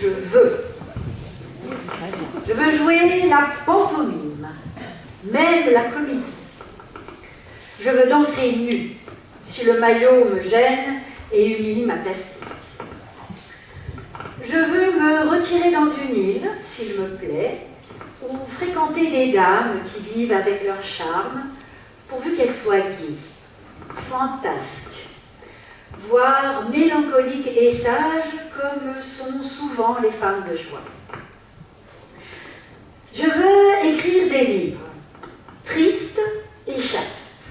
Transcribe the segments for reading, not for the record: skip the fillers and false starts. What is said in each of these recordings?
je veux. Je veux jouer la pantomime, même la comédie. Je veux danser nue, si le maillot me gêne et humilie ma plastique. Je veux me retirer dans une île, s'il me plaît, ou fréquenter des dames qui vivent avec leur charme, pourvu qu'elles soient gaies, fantasques, voire mélancoliques et sages, comme sont souvent les femmes de joie. Je veux écrire des livres, tristes et chastes,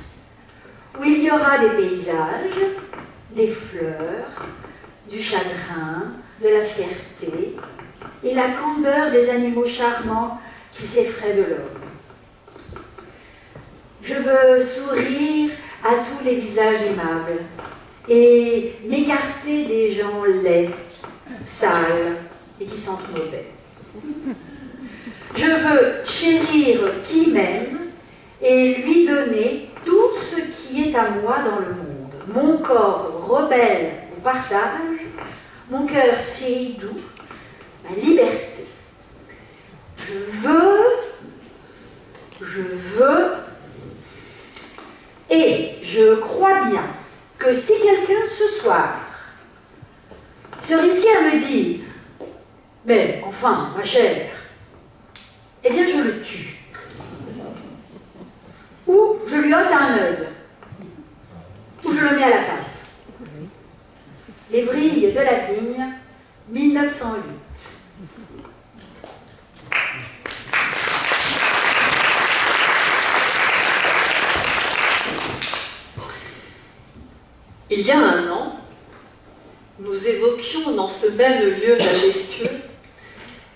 où il y aura des paysages, des fleurs, du chagrin, de la fierté et la candeur des animaux charmants qui s'effraient de l'homme. Je veux sourire à tous les visages aimables et m'écarter des gens laids, sales et qui sentent mauvais. Je veux chérir qui m'aime et lui donner tout ce qui est à moi dans le monde. Mon corps rebelle au partage, mon cœur si doux, ma liberté. Je veux, et je crois bien que si quelqu'un ce soir se risquait à me dire « Mais enfin, ma chère », eh bien je le tue. Ou je lui ôte un œil, ou je le mets à la cave. Les vrilles de la vigne, 1908. Il y a un an, nous évoquions dans ce même lieu majestueux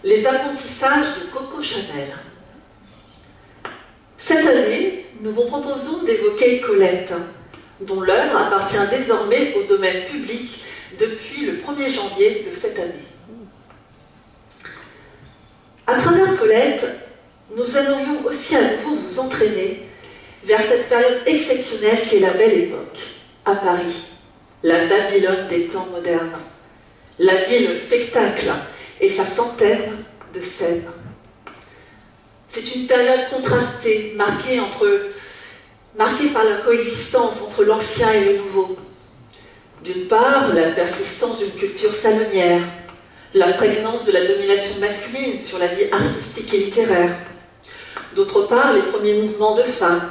les apprentissages de Coco Chanel. Cette année, nous vous proposons d'évoquer Colette, dont l'œuvre appartient désormais au domaine public depuis le 1er janvier de cette année. À travers Colette, nous aimerions aussi à nouveau vous entraîner vers cette période exceptionnelle qu'est la Belle Époque, à Paris, la Babylone des temps modernes, la ville spectacle et sa centaine de scènes. C'est une période contrastée, marquée par la coexistence entre l'ancien et le nouveau. D'une part, la persistance d'une culture salonnière, la prégnance de la domination masculine sur la vie artistique et littéraire. D'autre part, les premiers mouvements de femmes,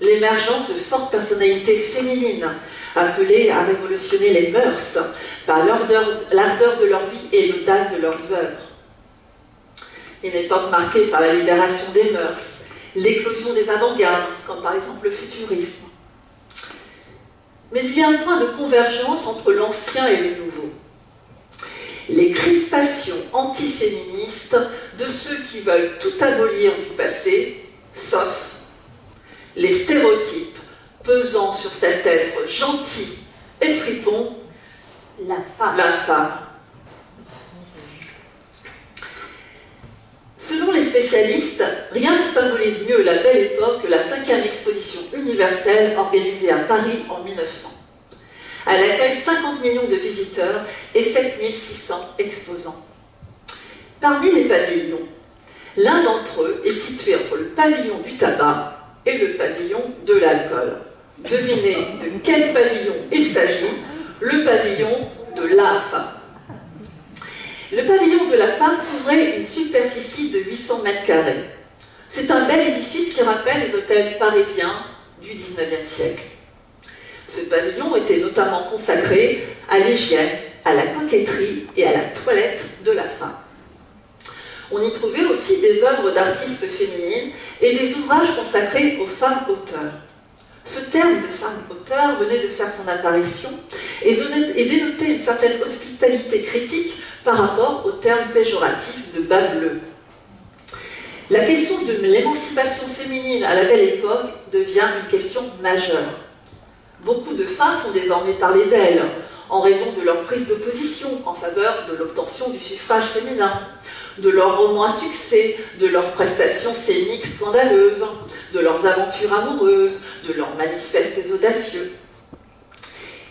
l'émergence de fortes personnalités féminines, appelées à révolutionner les mœurs par l'ardeur de leur vie et l'audace de leurs œuvres. Une époque marquée par la libération des mœurs, l'éclosion des avant-gardes, comme par exemple le futurisme. Mais il y a un point de convergence entre l'ancien et le nouveau. Les crispations antiféministes de ceux qui veulent tout abolir du passé, sauf les stéréotypes pesant sur cet être gentil et fripon, la femme. Selon les spécialistes, rien ne symbolise mieux la Belle Époque que la 5e exposition universelle organisée à Paris en 1900. Elle accueille 50 millions de visiteurs et 7600 exposants. Parmi les pavillons, l'un d'entre eux est situé entre le pavillon du tabac et le pavillon de l'alcool. Devinez de quel pavillon il s'agit, le pavillon de la femme. Le pavillon de la femme couvrait une superficie de 800 mètres carrés. C'est un bel édifice qui rappelle les hôtels parisiens du XIXe siècle. Ce pavillon était notamment consacré à l'hygiène, à la coquetterie et à la toilette de la femme. On y trouvait aussi des œuvres d'artistes féminines et des ouvrages consacrés aux femmes auteurs. Ce terme de femme auteur venait de faire son apparition et dénotait une certaine hospitalité critique par rapport au terme péjoratif de bas bleu. La question de l'émancipation féminine à la Belle Époque devient une question majeure. Beaucoup de femmes font désormais parler d'elles, en raison de leur prise de position en faveur de l'obtention du suffrage féminin, de leurs romans à succès, de leurs prestations scéniques scandaleuses, de leurs aventures amoureuses, de leurs manifestes audacieux.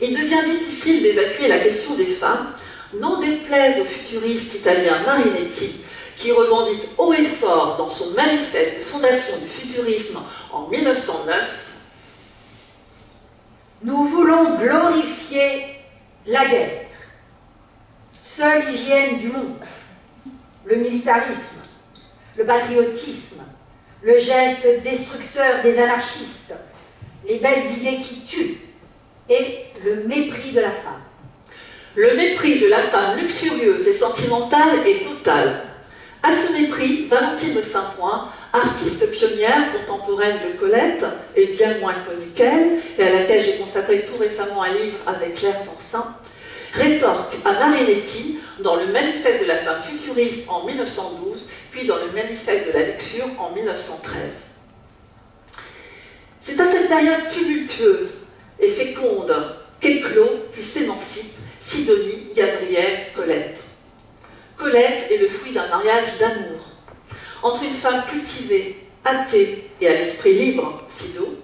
Il devient difficile d'évacuer la question des femmes n'en déplaise au futuriste italien Marinetti, qui revendique haut et fort dans son manifeste de fondation du futurisme en 1909 « Nous voulons glorifier la guerre, seule hygiène du monde, le militarisme, le patriotisme, le geste destructeur des anarchistes, les belles idées qui tuent et le mépris de la femme. » Le mépris de la femme luxurieuse et sentimentale est total. À ce mépris, Valentine de Saint-Point, artiste pionnière contemporaine de Colette, et bien moins connue qu'elle, et à laquelle j'ai consacré tout récemment un livre avec Claire Tansin, rétorque à Marinetti dans le manifeste de la femme futuriste en 1912, puis dans le manifeste de la luxure en 1913. C'est à cette période tumultueuse et féconde qu'éclot puis s'émancipe Sidonie Gabrielle Colette. Colette est le fruit d'un mariage d'amour entre une femme cultivée, athée et à l'esprit libre, Sido,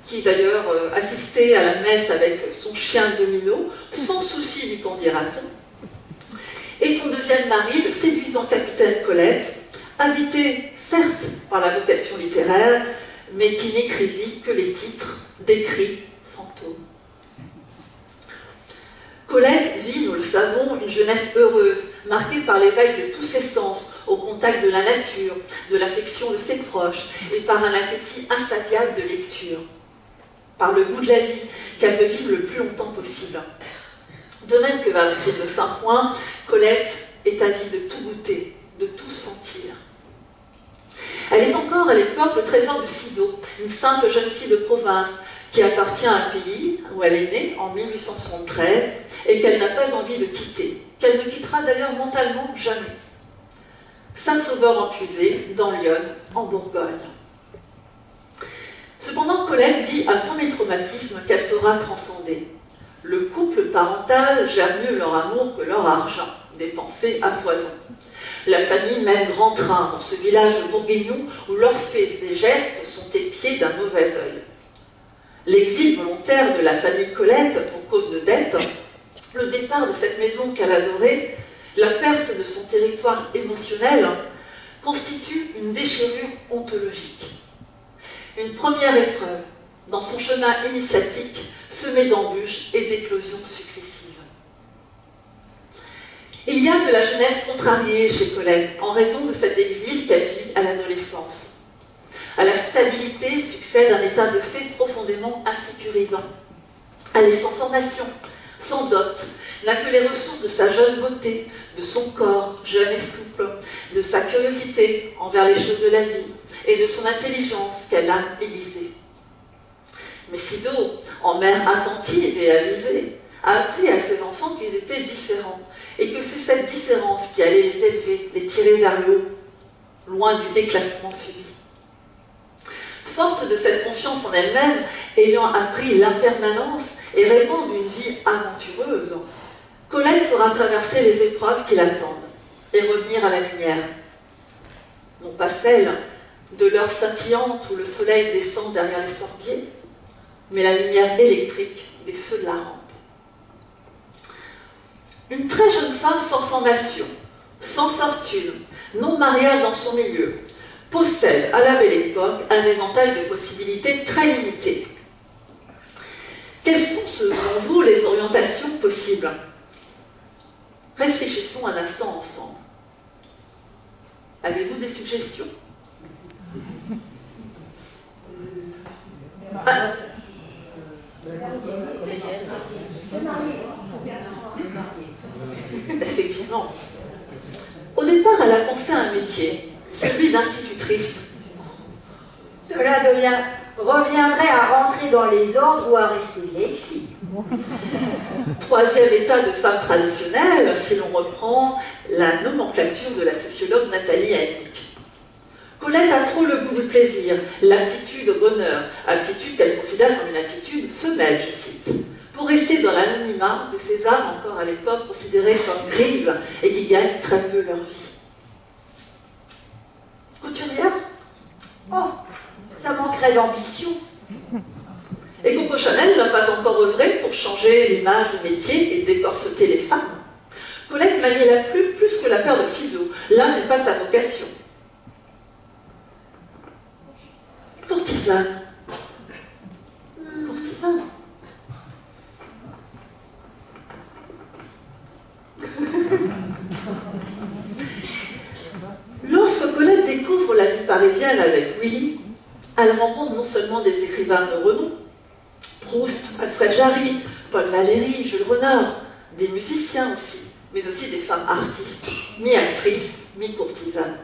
qui d'ailleurs assistait à la messe avec son chien Domino, sans souci du qu'en dira-t-on, et son deuxième mari, le séduisant capitaine Colette, habité certes par la vocation littéraire, mais qui n'écrivit que les titres d'écrits fantômes. Colette vit, nous le savons, une jeunesse heureuse, marquée par l'éveil de tous ses sens, au contact de la nature, de l'affection de ses proches, et par un appétit insatiable de lecture, par le goût de la vie qu'elle veut vivre le plus longtemps possible. De même que Valentine de Saint-Point, Colette est avide de tout goûter, de tout sentir. Elle est encore à l'époque le trésor de Sido, une simple jeune fille de province qui appartient à un pays où elle est née en 1873 et qu'elle n'a pas envie de quitter, qu'elle ne quittera d'ailleurs mentalement jamais. Saint-Sauveur en Puisée, dans l'Yonne, en Bourgogne. Cependant, Colette vit un premier traumatisme qu'elle saura transcender. Le couple parental gère mieux leur amour que leur argent, dépensé à foison. La famille mène grand train dans ce village bourguignon où leurs faits et gestes sont épiés d'un mauvais œil. L'exil volontaire de la famille Colette pour cause de dettes, le départ de cette maison qu'elle adorait, la perte de son territoire émotionnel, constituent une déchirure ontologique. Une première épreuve dans son chemin initiatique semé d'embûches et d'éclosions successives. Il y a de la jeunesse contrariée chez Colette en raison de cet exil qu'elle vit à l'adolescence. À la stabilité succède un état de fait profondément insécurisant. Elle est sans formation, sans dot, n'a que les ressources de sa jeune beauté, de son corps jeune et souple, de sa curiosité envers les choses de la vie et de son intelligence qu'elle a aiguisée. Mais Sido, en mère attentive et avisée, a appris à ses enfants qu'ils étaient différents et que c'est cette différence qui allait les élever, les tirer vers le haut, loin du déclassement subi. Forte de cette confiance en elle-même, ayant appris l'impermanence et rêvant d'une vie aventureuse, Colette saura traverser les épreuves qui l'attendent et revenir à la lumière. Non pas celle de l'heure scintillante où le soleil descend derrière les sorbiers, mais la lumière électrique des feux de la rampe. Une très jeune femme sans formation, sans fortune, non mariée dans son milieu, possède à la belle époque un éventail de possibilités très limitées. Quelles sont, selon vous, les orientations possibles? Réfléchissons un instant ensemble. Avez-vous des suggestions? Ah. Effectivement. Au départ, elle a pensé à un métier, celui d'institutrice. Cela reviendrait à rentrer dans les ordres ou à rester vieille fille. Troisième état de femme traditionnelle, si l'on reprend la nomenclature de la sociologue Nathalie Heinick. Colette a trop le goût du plaisir, l'aptitude au bonheur, aptitude qu'elle considère comme une attitude femelle, je cite, pour rester dans l'anonymat de ces âmes encore à l'époque considérées comme grises et qui gagnent très peu leur vie. Couturière? Oh, ça manquerait d'ambition. Et Coco Chanel n'a pas encore œuvré pour changer l'image du métier et décorseter les femmes. Colette maniait la plume plus que la paire de ciseaux. Là n'est pas sa vocation. Courtisane. Courtisane. Lorsque Colette découvre la vie parisienne avec Willy, elle rencontre non seulement des écrivains de renom, Proust, Alfred Jarry, Paul Valéry, Jules Renard, des musiciens aussi, mais aussi des femmes artistes, mi-actrices, mi-courtisanes.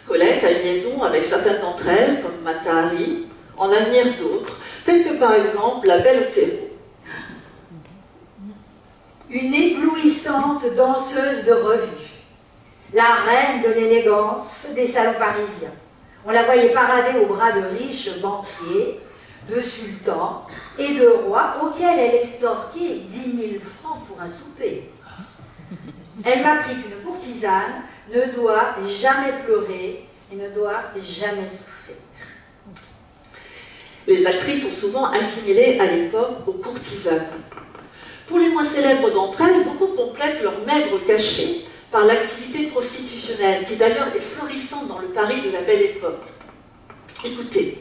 Colette a une liaison avec certaines d'entre elles, comme Mata Hari, en admire d'autres, telles que par exemple la belle Othello. Une éblouissante danseuse de revue, la reine de l'élégance des salons parisiens. On la voyait parader au bras de riches banquiers, de sultans et de rois auxquels elle extorquait 10 000 francs pour un souper. Elle m'apprit qu'une courtisane ne doit jamais pleurer et ne doit jamais souffrir. Les actrices sont souvent assimilées à l'époque aux courtisanes. Pour les moins célèbres d'entre elles, beaucoup complètent leur maigre cachet par l'activité prostitutionnelle, qui d'ailleurs est florissante dans le Paris de la Belle Époque. Écoutez,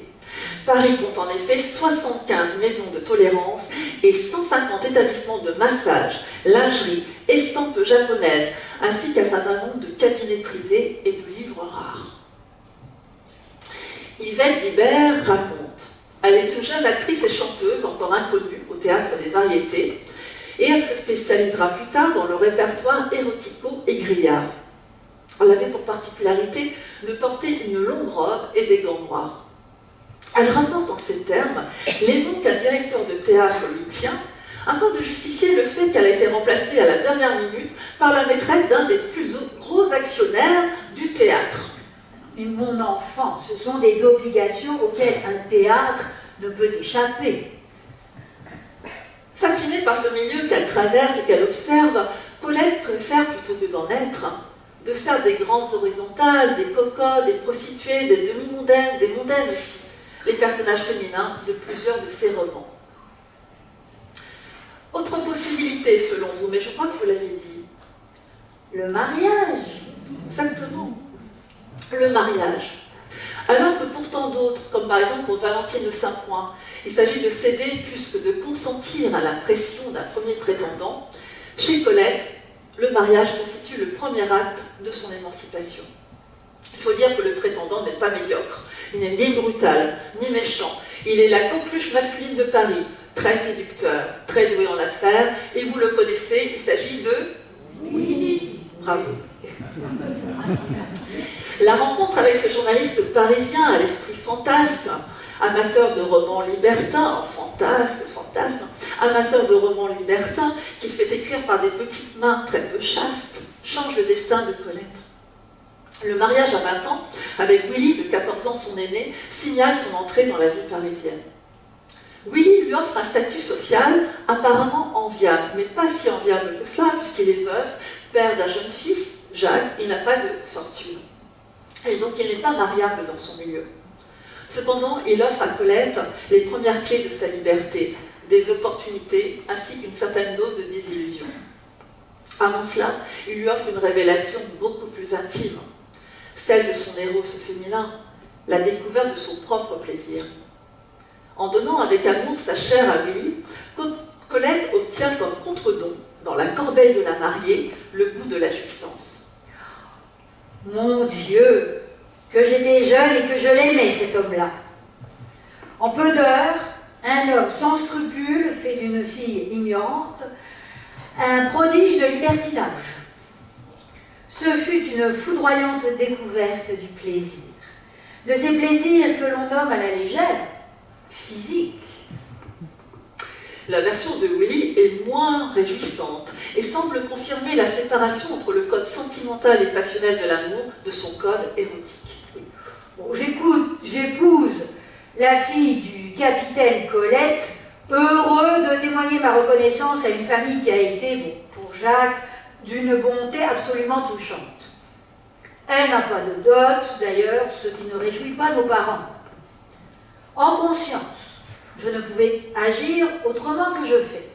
Paris compte en effet 75 maisons de tolérance et 150 établissements de massage, lingerie, estampes japonaises, ainsi qu'un certain nombre de cabinets privés et de livres rares. Yvette Guibert raconte. Elle est une jeune actrice et chanteuse, encore inconnue au théâtre des variétés, et elle se spécialisera plus tard dans le répertoire érotico et grillard. Elle avait pour particularité de porter une longue robe et des gants noirs. Elle rapporte en ces termes les noms qu'un directeur de théâtre lui tient, afin de justifier le fait qu'elle a été remplacée à la dernière minute par la maîtresse d'un des plus gros actionnaires du théâtre. Mais mon enfant, ce sont des obligations auxquelles un théâtre ne peut échapper. Fascinée par ce milieu qu'elle traverse et qu'elle observe, Colette préfère, plutôt que d'en être, de faire des grandes horizontales, des cocottes, des prostituées, des demi-mondaines, des mondaines aussi, les personnages féminins de plusieurs de ses romans. Autre possibilité, selon vous, mais je crois que vous l'avez dit. Le mariage. Exactement. Le mariage. Alors que pour tant d'autres, comme par exemple pour Valentine de Saint-Point, il s'agit de céder plus que de consentir à la pression d'un premier prétendant, chez Colette, le mariage constitue le premier acte de son émancipation. Il faut dire que le prétendant n'est pas médiocre. Il n'est ni brutal, ni méchant. Il est la coqueluche masculine de Paris, très séducteur, très doué en affaires, et vous le connaissez, il s'agit de... Oui. Bravo. La rencontre avec ce journaliste parisien à l'esprit fantasque, amateur de romans libertins, fantasme, amateur de romans libertins, qu'il fait écrire par des petites mains très peu chastes, change le destin de Colette. Le mariage à 20 ans, avec Willy, de 14 ans, son aîné, signale son entrée dans la vie parisienne. Willy lui offre un statut social apparemment enviable, mais pas si enviable que cela, puisqu'il est veuf, père d'un jeune fils, Jacques, il n'a pas de fortune. Et donc il n'est pas mariable dans son milieu. Cependant, il offre à Colette les premières clés de sa liberté, des opportunités, ainsi qu'une certaine dose de désillusion. Avant cela, il lui offre une révélation beaucoup plus intime, celle de son héros féminin, la découverte de son propre plaisir. En donnant avec amour sa chair à Willy, Colette obtient comme contre-don, dans la corbeille de la mariée, le goût de la jouissance. Mon Dieu, que j'étais jeune et que je l'aimais, cet homme-là. En peu d'heures, un homme sans scrupules fait d'une fille ignorante un prodige de libertinage. Ce fut une foudroyante découverte du plaisir, de ces plaisirs que l'on nomme à la légère physique. La version de Willy est moins réjouissante et semble confirmer la séparation entre le code sentimental et passionnel de l'amour de son code érotique. Bon, j'épouse la fille du capitaine Colette, heureux de témoigner ma reconnaissance à une famille qui a été, bon, pour Jacques, d'une bonté absolument touchante. Elle n'a pas de dot, d'ailleurs, ce qui ne réjouit pas nos parents. En conscience, je ne pouvais agir autrement que je fais.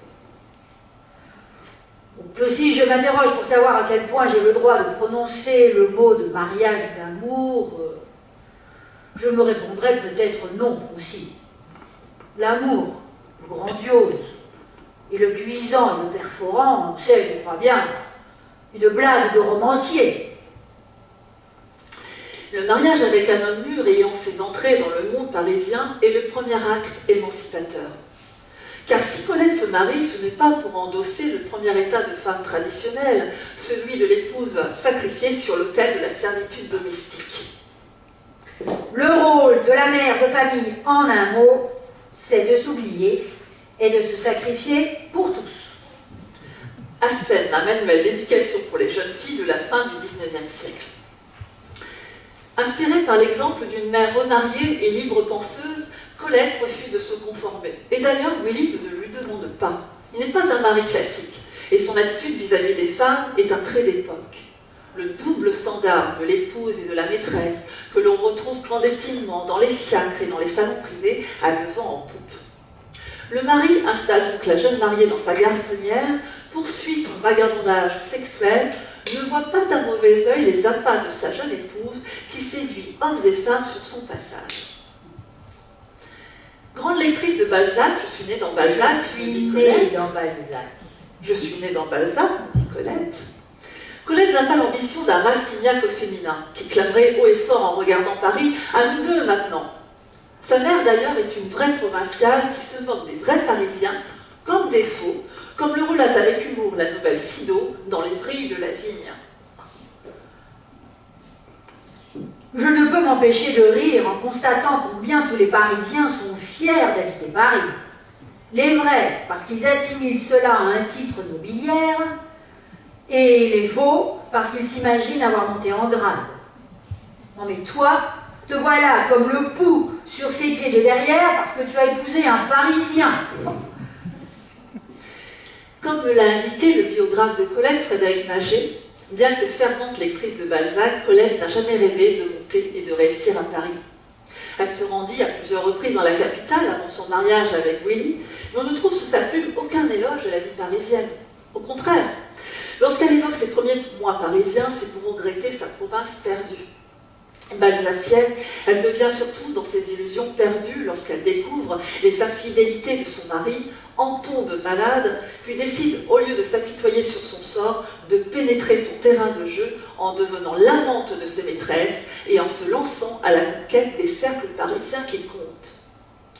Que si je m'interroge pour savoir à quel point j'ai le droit de prononcer le mot de mariage d'amour, je me répondrai peut-être non aussi. L'amour, le grandiose, et le cuisant et le perforant, c'est, je crois bien, une blague de romancier. Le mariage avec un homme mûr ayant ses entrées dans le monde parisien est le premier acte émancipateur. Car si Colette se marie, ce n'est pas pour endosser le premier état de femme traditionnelle, celui de l'épouse sacrifiée sur l'autel de la servitude domestique. Le rôle de la mère de famille, en un mot, c'est de s'oublier et de se sacrifier pour tous. Assène un manuel d'éducation pour les jeunes filles de la fin du XIXe siècle. Inspirée par l'exemple d'une mère remariée et libre penseuse, Colette refuse de se conformer. Et d'ailleurs, Willy ne lui demande pas. Il n'est pas un mari classique, et son attitude vis-à-vis des femmes est un trait d'époque. Le double standard de l'épouse et de la maîtresse, que l'on retrouve clandestinement dans les fiacres et dans les salons privés, a le vent en poupe. Le mari installe donc la jeune mariée dans sa garçonnière, poursuit son vagabondage sexuel, ne voit pas d'un mauvais œil les appâts de sa jeune épouse qui séduit hommes et femmes sur son passage. Grande lectrice de Balzac, je suis née dans Balzac. Je suis née dans Balzac. Je suis née dans Balzac, dit Colette. Colette n'a pas l'ambition d'un Rastignac au féminin, qui clamerait haut et fort en regardant Paris, à nous deux maintenant. Sa mère d'ailleurs est une vraie provinciale qui se moque des vrais Parisiens, comme des faux, comme le relate avec humour la nouvelle Sido dans Les Vrilles de la Vigne. Je ne peux m'empêcher de rire en constatant combien tous les Parisiens sont fiers d'habiter Paris. Les vrais, parce qu'ils assimilent cela à un titre nobiliaire, et les faux, parce qu'ils s'imaginent avoir monté en grade. Non mais toi, te voilà comme le pou sur ses pieds de derrière parce que tu as épousé un Parisien. Comme me l'a indiqué le biographe de Colette, Frédéric Maget, bien que fervente lectrice de Balzac, Colette n'a jamais rêvé de monter et de réussir à Paris. Elle se rendit à plusieurs reprises dans la capitale avant son mariage avec Willy, mais on ne trouve sous sa plume aucun éloge de la vie parisienne. Au contraire, lorsqu'elle évoque ses premiers mois parisiens, c'est pour regretter sa province perdue. Balzacienne, elle devient surtout dans ses illusions perdues lorsqu'elle découvre les infidélités de son mari, en tombe malade, puis décide, au lieu de s'apitoyer sur son sort, de pénétrer son terrain de jeu en devenant l'amante de ses maîtresses et en se lançant à la conquête des cercles parisiens qui comptent.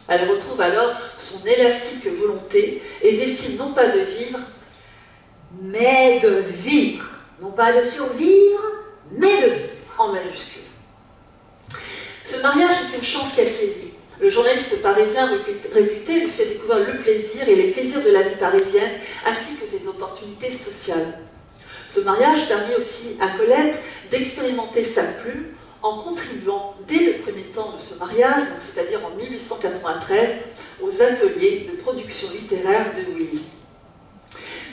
Elle retrouve alors son élastique volonté et décide non pas de vivre, mais de vivre. Non pas de survivre, mais de vivre. En majuscule. Ce mariage est une chance qu'elle saisit. Le journaliste parisien réputé lui fait découvrir le plaisir et les plaisirs de la vie parisienne, ainsi que ses opportunités sociales. Ce mariage permet aussi à Colette d'expérimenter sa plume en contribuant dès le premier temps de ce mariage, c'est-à-dire en 1893, aux ateliers de production littéraire de Willy.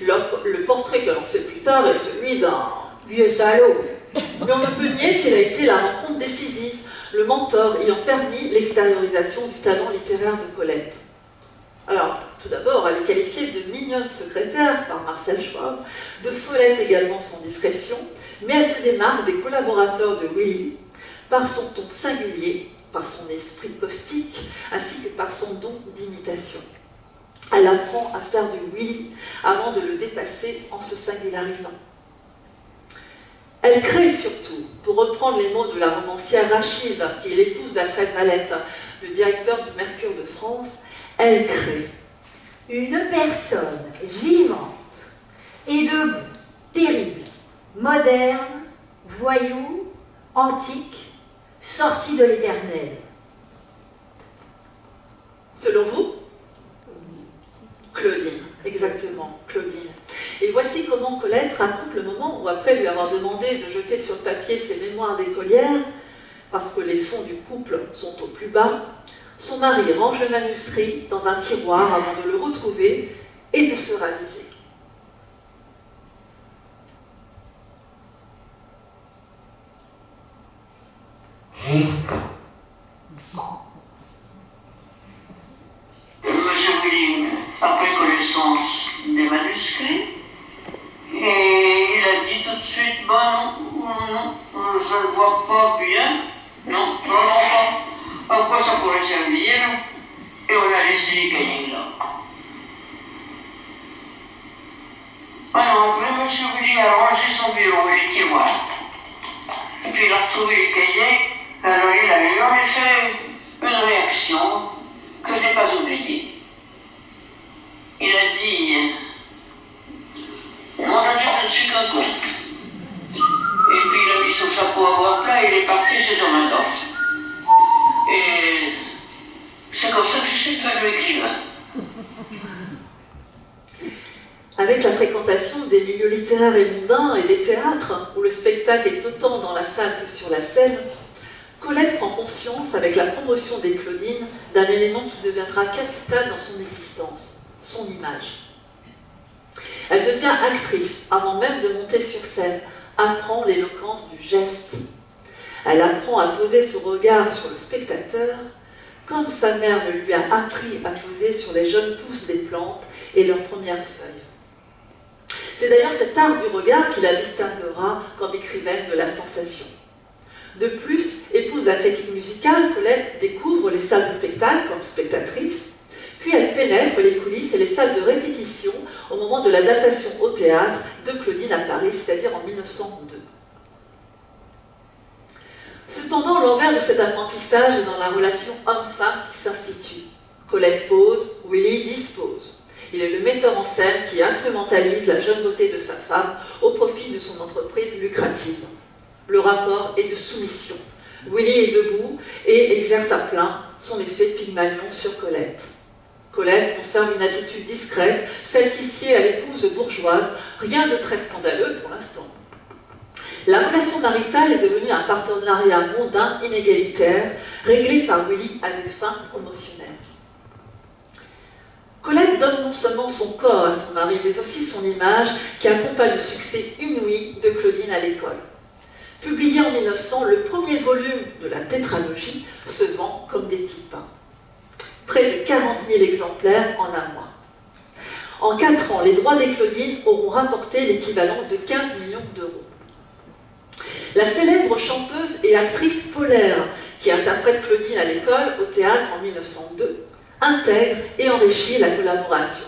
Le portrait que l'on fait plus tard est celui d'un vieux salaud. Mais on ne peut nier qu'il a été la rencontre décisive, le mentor ayant permis l'extériorisation du talent littéraire de Colette. Alors, tout d'abord, elle est qualifiée de mignonne secrétaire par Marcel Schwab, de follette également sans discrétion, mais elle se démarque des collaborateurs de Willy par son ton singulier, par son esprit caustique, ainsi que par son don d'imitation. Elle apprend à faire du Willy avant de le dépasser en se singularisant. Elle crée surtout, pour reprendre les mots de la romancière Rachid, qui est l'épouse d'Alfred Valette, le directeur du Mercure de France, elle crée une personne vivante et debout, terrible, moderne, voyou, antique, sortie de l'éternel. Selon vous ? Claudine, exactement, Claudine. Et voici comment Colette raconte le moment où, après lui avoir demandé de jeter sur le papier ses mémoires d'écolière, parce que les fonds du couple sont au plus bas, son mari range le manuscrit dans un tiroir avant de le retrouver et de se raviser. Monsieur Willy a pris connaissance des manuscrits. je ne vois pas bien. Non, vraiment pas. À quoi ça pourrait servir? Et on a laissé les cahiers là. Ah non, après, M. Willy a rangé son bureau et les tiroirs. Et puis il a retrouvé les cahiers. Alors il a eu en effet une réaction que je n'ai pas oubliée. Il a dit « Mon Dieu, je ne suis qu'un con ». Et puis il a mis son chapeau à bord plat et il est parti chez Zormandoff. Et c'est comme ça que je suis devenu écrivain. Avec la fréquentation des milieux littéraires et mondains et des théâtres, où le spectacle est autant dans la salle que sur la scène, Colette prend conscience, avec la promotion des Claudines, d'un élément qui deviendra capital dans son existence, son image. Elle devient actrice, avant même de monter sur scène, apprend l'éloquence du geste. Elle apprend à poser son regard sur le spectateur, comme sa mère ne lui a appris à poser sur les jeunes pousses des plantes et leurs premières feuilles. C'est d'ailleurs cet art du regard qui la distinguera comme écrivaine de la sensation. De plus, épouse de la critique musicale, Colette découvre les salles de spectacle comme spectatrice, puis elle pénètre les coulisses et les salles de répétition au moment de la datation au théâtre de Claudine à Paris, c'est-à-dire en 1902. Cependant, l'envers de cet apprentissage est dans la relation homme-femme qui s'institue. Colette pose, Willy dispose. Il est le metteur en scène qui instrumentalise la jeune beauté de sa femme au profit de son entreprise lucrative. Le rapport est de soumission. Willy est debout et exerce à plein son effet Pygmalion sur Colette. Colette conserve une attitude discrète, celle qui sied à l'épouse bourgeoise, rien de très scandaleux pour l'instant. La relation maritale est devenue un partenariat mondain inégalitaire, réglé par Willy à des fins promotionnelles. Colette donne non seulement son corps à son mari, mais aussi son image qui accompagne le succès inouï de Claudine à l'école. Publié en 1900, le premier volume de la tétralogie se vend comme des petits pains. Près de 40 000 exemplaires en un mois. En 4 ans, les droits des Claudines auront rapporté l'équivalent de 15 millions d'euros. La célèbre chanteuse et actrice Polaire, qui interprète Claudine à l'école au théâtre en 1902, intègre et enrichit la collaboration.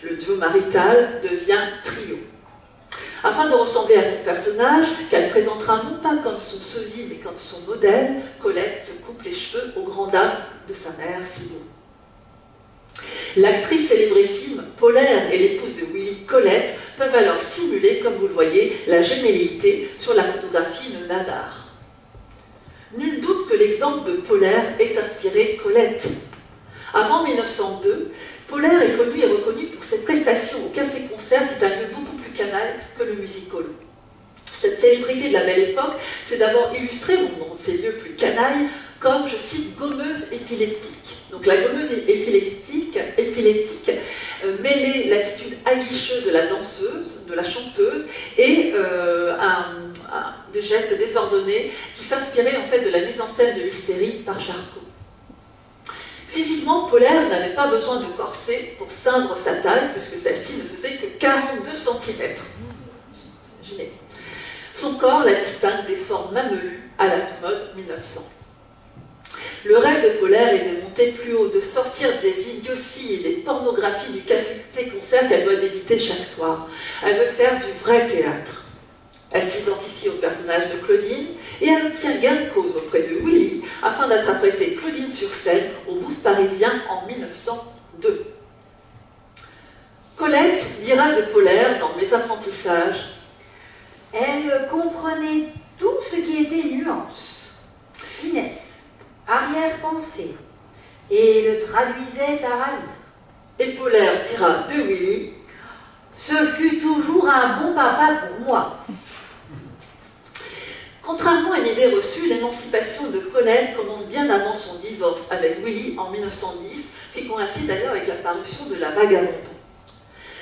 Le duo marital devient trio. Afin de ressembler à son personnage, qu'elle présentera non pas comme son sosie mais comme son modèle, Colette se coupe les cheveux aux grandes dames de sa mère Sido. L'actrice célébrissime Polaire et l'épouse de Willy, Colette, peuvent alors simuler, comme vous le voyez, la gémellité sur la photographie de Nadar. Nul doute que l'exemple de Polaire ait inspiré Colette. Avant 1902, Polaire est connue et reconnue pour ses prestations au café-concert, qui est un lieu beaucoup plus canaille que le music-hall. Cette célébrité de la belle époque s'est d'abord illustrée au nom de ces lieux plus canailles comme, je cite, gommeuse épileptique. Donc la gommeuse épileptique mêlait l'attitude aguicheuse de la danseuse, de la chanteuse, et des gestes désordonnés qui s'inspiraient en fait de la mise en scène de l'hystérie par Charcot. Physiquement, Polaire n'avait pas besoin de corset pour ceindre sa taille, puisque celle-ci ne faisait que 42 cm. Imaginez. Son corps la distingue des formes mamelues à la mode 1900. Le rêve de Polaire est de monter plus haut, de sortir des idioties et des pornographies du café-concert qu'elle doit débiter chaque soir. Elle veut faire du vrai théâtre. Elle s'identifie au personnage de Claudine et elle obtient gain de cause auprès de Willy afin d'interpréter Claudine sur scène au Bouffe parisien en 1902. Colette dira de Polaire dans Mes apprentissages: elle comprenait tout ce qui était nuance, finesse, arrière-pensée, et le traduisait à ravir. Et Polaire dira de Willy: ce fut toujours un bon papa pour moi. Contrairement à une idée reçue, l'émancipation de Colette commence bien avant son divorce avec Willy en 1910, qui coïncide d'ailleurs avec la parution de La Vagabonde.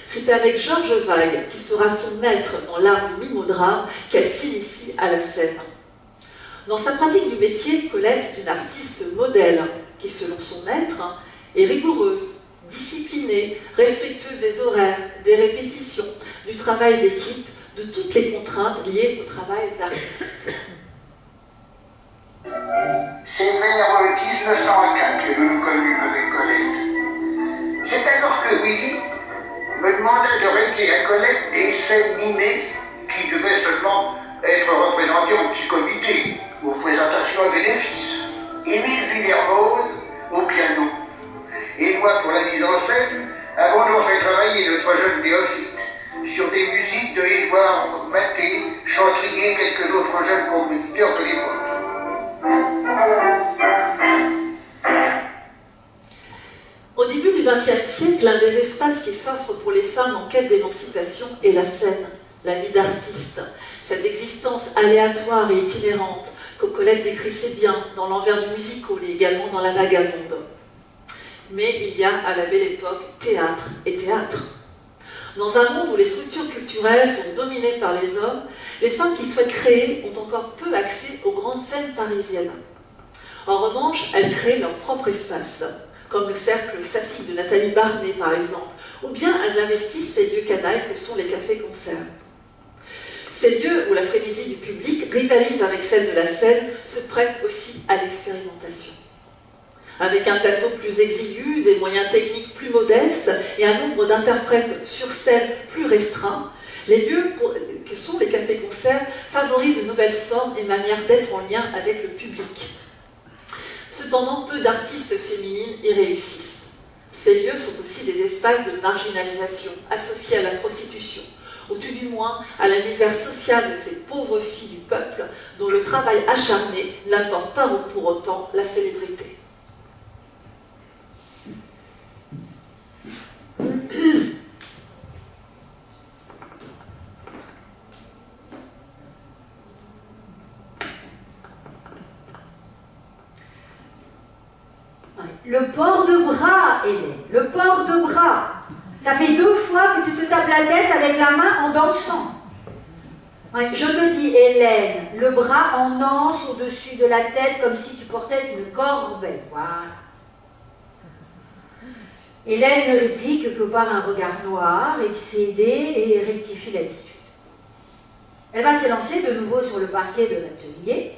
C'est avec Georges Vague, qui sera son maître dans l'art du mimodrame, qu'elle s'initie à la scène. Dans sa pratique du métier, Colette est une artiste modèle, qui, selon son maître, est rigoureuse, disciplinée, respectueuse des horaires, des répétitions, du travail d'équipe, de toutes les contraintes liées au travail d'artiste. C'est vers 1904 que nous nous connûmes avec Colette. C'est alors que Willy me demanda de régler à Colette des scènes mimées qui devaient seulement être représentées au petit comité, aux présentations à bénéfice. Émile Villermoz au piano. Et moi, pour la mise en scène, avons donc fait travailler notre jeune néophyte sur des musiques de Édouard Maté, Chantrier et quelques autres jeunes compositeurs de l'époque. Au début du XXe siècle, l'un des espaces qui s'offre pour les femmes en quête d'émancipation est la scène, la vie d'artiste, cette existence aléatoire et itinérante que Colette décrissait bien dans l'envers du musical et également dans La Vagabonde. Mais il y a à la belle époque théâtre et théâtre. Dans un monde où les structures culturelles sont dominées par les hommes, les femmes qui souhaitent créer ont encore peu accès aux grandes scènes parisiennes. En revanche, elles créent leur propre espace, comme le cercle saphique de Nathalie Barnet par exemple, ou bien elles investissent ces lieux canailles que sont les cafés-concerts. Ces lieux où la frénésie du public rivalise avec celle de la scène se prêtent aussi à l'expérimentation. Avec un plateau plus exigu, des moyens techniques plus modestes et un nombre d'interprètes sur scène plus restreint, les lieux que sont les cafés-concerts favorisent de nouvelles formes et manières d'être en lien avec le public. Cependant, peu d'artistes féminines y réussissent. Ces lieux sont aussi des espaces de marginalisation associés à la prostitution, ou tout du moins à la misère sociale de ces pauvres filles du peuple dont le travail acharné n'apporte pas pour autant la célébrité. Le port de bras, Hélène, le port de bras. Ça fait 2 fois que tu te tapes la tête avec la main en dansant. Ouais, je te dis, Hélène, le bras en anse au-dessus de la tête comme si tu portais une corbeille. Voilà. Hélène ne réplique que par un regard noir, excédé, et rectifie l'attitude. Elle va s'élancer de nouveau sur le parquet de l'atelier,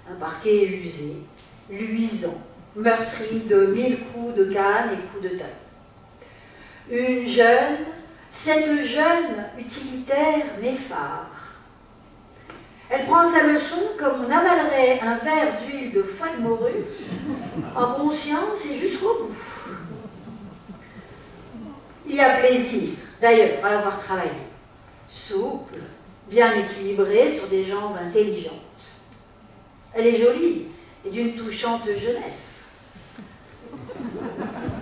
un parquet usé, luisant, meurtri de 1000 coups de canne et coups de talon. Cette jeune utilitaire m'effare. Elle prend sa leçon comme on avalerait un verre d'huile de foie de morue, en conscience et jusqu'au bout. Il y a plaisir, d'ailleurs, à la voir travailler. Souple, bien équilibrée sur des jambes intelligentes. Elle est jolie et d'une touchante jeunesse.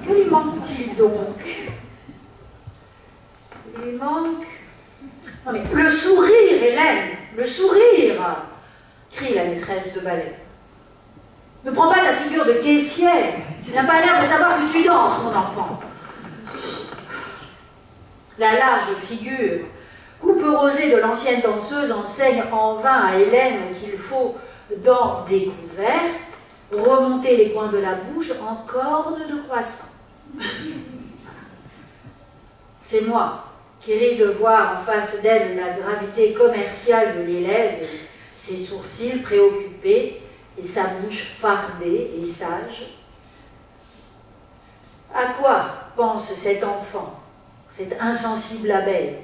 Que lui manque-t-il donc? Il lui manque... Non mais, le sourire, Hélène, le sourire, crie la maîtresse de ballet. Ne prends pas ta figure de caissière, tu n'as pas l'air de savoir que tu danses, mon enfant. La large figure, coupe rosée de l'ancienne danseuse, enseigne en vain à Hélène qu'il faut, dans des couvertes, remonter les coins de la bouche en corne de croissant. C'est moi qui ris de voir en face d'elle la gravité commerciale de l'élève, ses sourcils préoccupés et sa bouche fardée et sage. À quoi pense cet enfant, cette insensible abeille?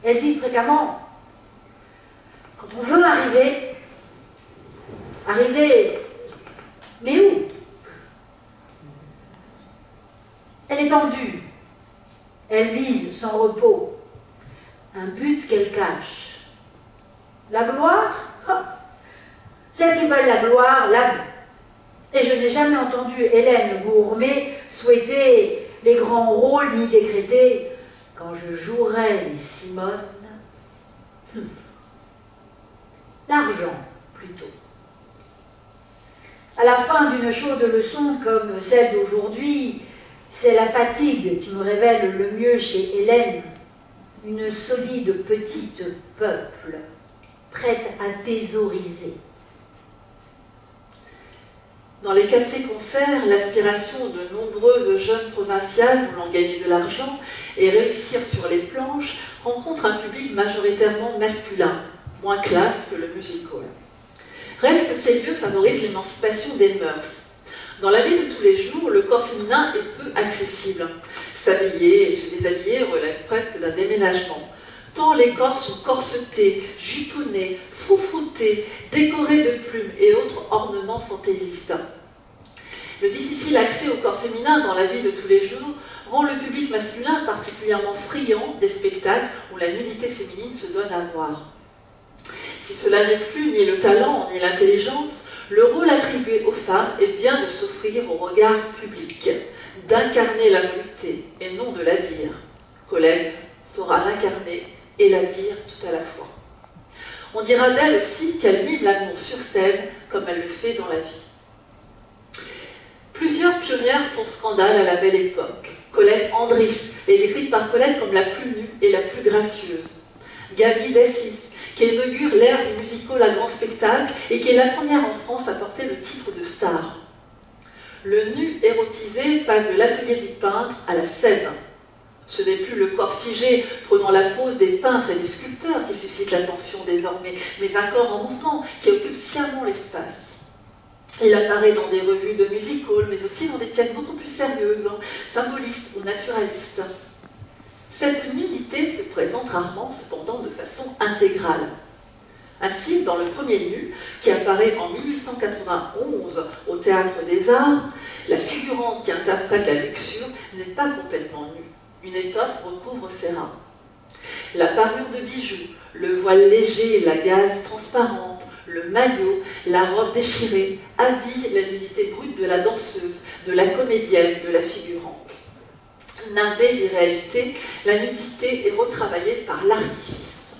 Elle dit fréquemment, quand on veut arriver, mais où? Elle est tendue, elle vise son repos, un but qu'elle cache. La gloire? Oh. Celles qui veulent la gloire l'avouent. Et je n'ai jamais entendu Hélène Gourmet souhaiter les grands rôles ni décréter « quand je jouerai les Simone ». L'argent, plutôt. À la fin d'une chaude leçon comme celle d'aujourd'hui, c'est la fatigue qui me révèle le mieux chez Hélène, une solide petite peuple, prête à thésauriser. Dans les cafés-concerts, l'aspiration de nombreuses jeunes provinciales voulant gagner de l'argent et réussir sur les planches rencontre un public majoritairement masculin, moins classe que le music-hall. Reste que ces lieux favorisent l'émancipation des mœurs. Dans la vie de tous les jours, le corps féminin est peu accessible. S'habiller et se déshabiller relève presque d'un déménagement. Tant les corps sont corsetés, juponnés, froufroutés, décorés de plumes et autres ornements fantaisistes. Le difficile accès au corps féminin dans la vie de tous les jours rend le public masculin particulièrement friand des spectacles où la nudité féminine se donne à voir. Si cela n'exclut ni le talent ni l'intelligence, le rôle attribué aux femmes est bien de s'offrir au regard public, d'incarner la volupté et non de la dire. Colette saura l'incarner et la dire tout à la fois. On dira d'elle aussi qu'elle mime l'amour sur scène comme elle le fait dans la vie. Plusieurs pionnières font scandale à la belle époque. Colette Andris est décrite par Colette comme la plus nue et la plus gracieuse. Gaby Deslys, qui inaugure l'ère du musical à grand spectacle et qui est la première en France à porter le titre de star. Le nu érotisé passe de l'atelier du peintre à la scène. Ce n'est plus le corps figé prenant la pose des peintres et des sculpteurs qui suscite l'attention désormais, mais un corps en mouvement qui occupe sciemment l'espace. Il apparaît dans des revues de music-hall, mais aussi dans des pièces beaucoup plus sérieuses, symbolistes ou naturalistes. Cette nudité se présente rarement, cependant, de façon intégrale. Ainsi, dans le premier nu, qui apparaît en 1891 au Théâtre des Arts, la figurante qui interprète la luxure n'est pas complètement nue. Une étoffe recouvre ses reins. La parure de bijoux, le voile léger, la gaze transparente, le maillot, la robe déchirée habillent la nudité brute de la danseuse, de la comédienne, de la figurante. Nimbée d'irréalité, la nudité est retravaillée par l'artifice.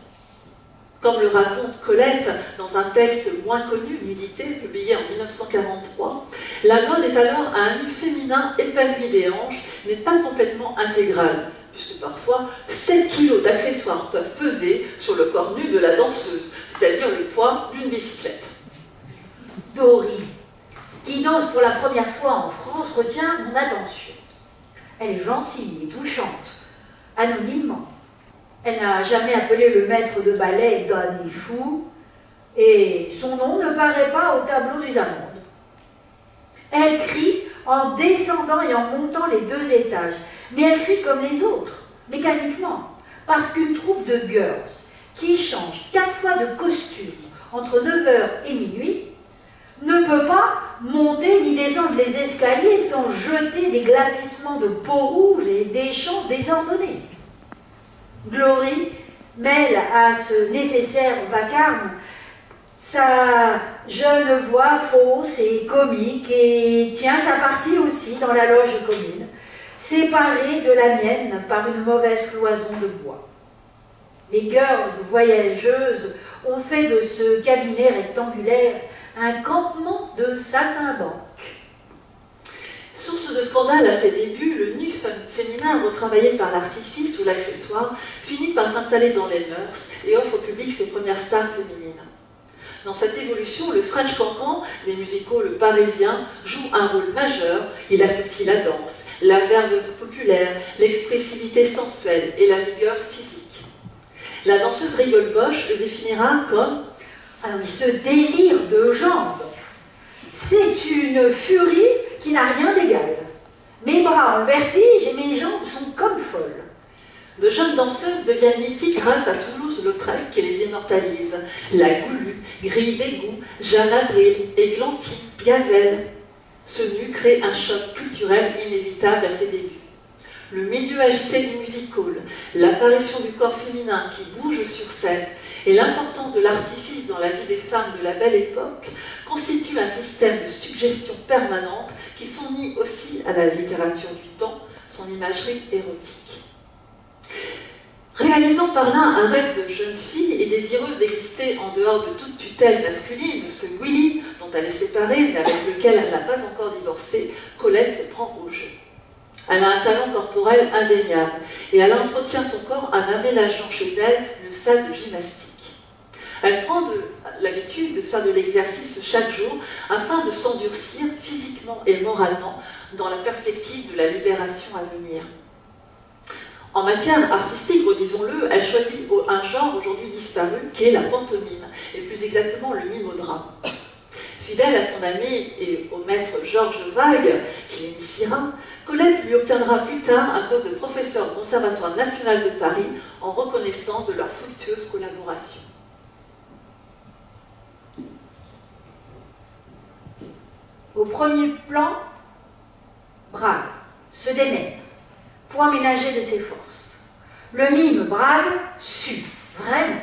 Comme le raconte Colette dans un texte moins connu, Nudité, publié en 1943, la mode est alors à un nu féminin épanoui des hanches, mais pas complètement intégral, puisque parfois 7 kilos d'accessoires peuvent peser sur le corps nu de la danseuse, c'est-à-dire le poids d'une bicyclette. Dory, qui danse pour la première fois en France, retient mon attention. Elle est gentille et touchante, anonymement. Elle n'a jamais appelé le maître de ballet Danny Fou, et son nom ne paraît pas au tableau des amendes. Elle crie en descendant et en montant les 2 étages, mais elle crie comme les autres, mécaniquement, parce qu'une troupe de girls qui change 4 fois de costume entre 9h et minuit ne peut pas monter ni descendre les escaliers sans jeter des glapissements de peau rouge et des chants désordonnés. Glory mêle à ce nécessaire vacarme sa jeune voix fausse et comique et tient sa partie aussi dans la loge commune, séparée de la mienne par une mauvaise cloison de bois. Les girls voyageuses ont fait de ce cabinet rectangulaire un campement de saltimbanque. Source de scandale à ses débuts, le nu féminin retravaillé par l'artifice ou l'accessoire finit par s'installer dans les mœurs et offre au public ses premières stars féminines. Dans cette évolution, le French Cancan des musicals parisiens joue un rôle majeur. Il associe la danse, la verve populaire, l'expressivité sensuelle et la vigueur physique. La danseuse Rigole Bosch le définira comme alors, ce délire de jambes, c'est une furie qui n'a rien d'égal. Mes bras ont le vertige et mes jambes sont comme folles. De jeunes danseuses deviennent mythiques grâce à Toulouse-Lautrec qui les immortalise. La Goulue, Grille d'égout, Jeanne Avril, Églantine, Gazelle. Ce nu crée un choc culturel inévitable à ses débuts. Le milieu agité du music-hall, l'apparition du corps féminin qui bouge sur scène et l'importance de l'artifice dans la vie des femmes de la belle époque constituent un système de suggestion permanente qui fournit aussi à la littérature du temps son imagerie érotique. Réalisant par là un rêve de jeune fille et désireuse d'exister en dehors de toute tutelle masculine, ce Willy dont elle est séparée mais avec lequel elle n'a pas encore divorcé, Colette se prend au jeu. Elle a un talent corporel indéniable et elle entretient son corps en aménageant chez elle une salle de gymnastique. Elle prend l'habitude de faire de l'exercice chaque jour afin de s'endurcir physiquement et moralement dans la perspective de la libération à venir. En matière artistique, redisons-le, elle choisit un genre aujourd'hui disparu qui est la pantomime, et plus exactement le mimodrame. Fidèle à son ami et au maître Georges Vague, qui l'initiera, Colette lui obtiendra plus tard un poste de professeur au Conservatoire national de Paris en reconnaissance de leur fructueuse collaboration. Au premier plan, Brague se démène pour aménager de ses forces. Le mime Brague sut, vraiment,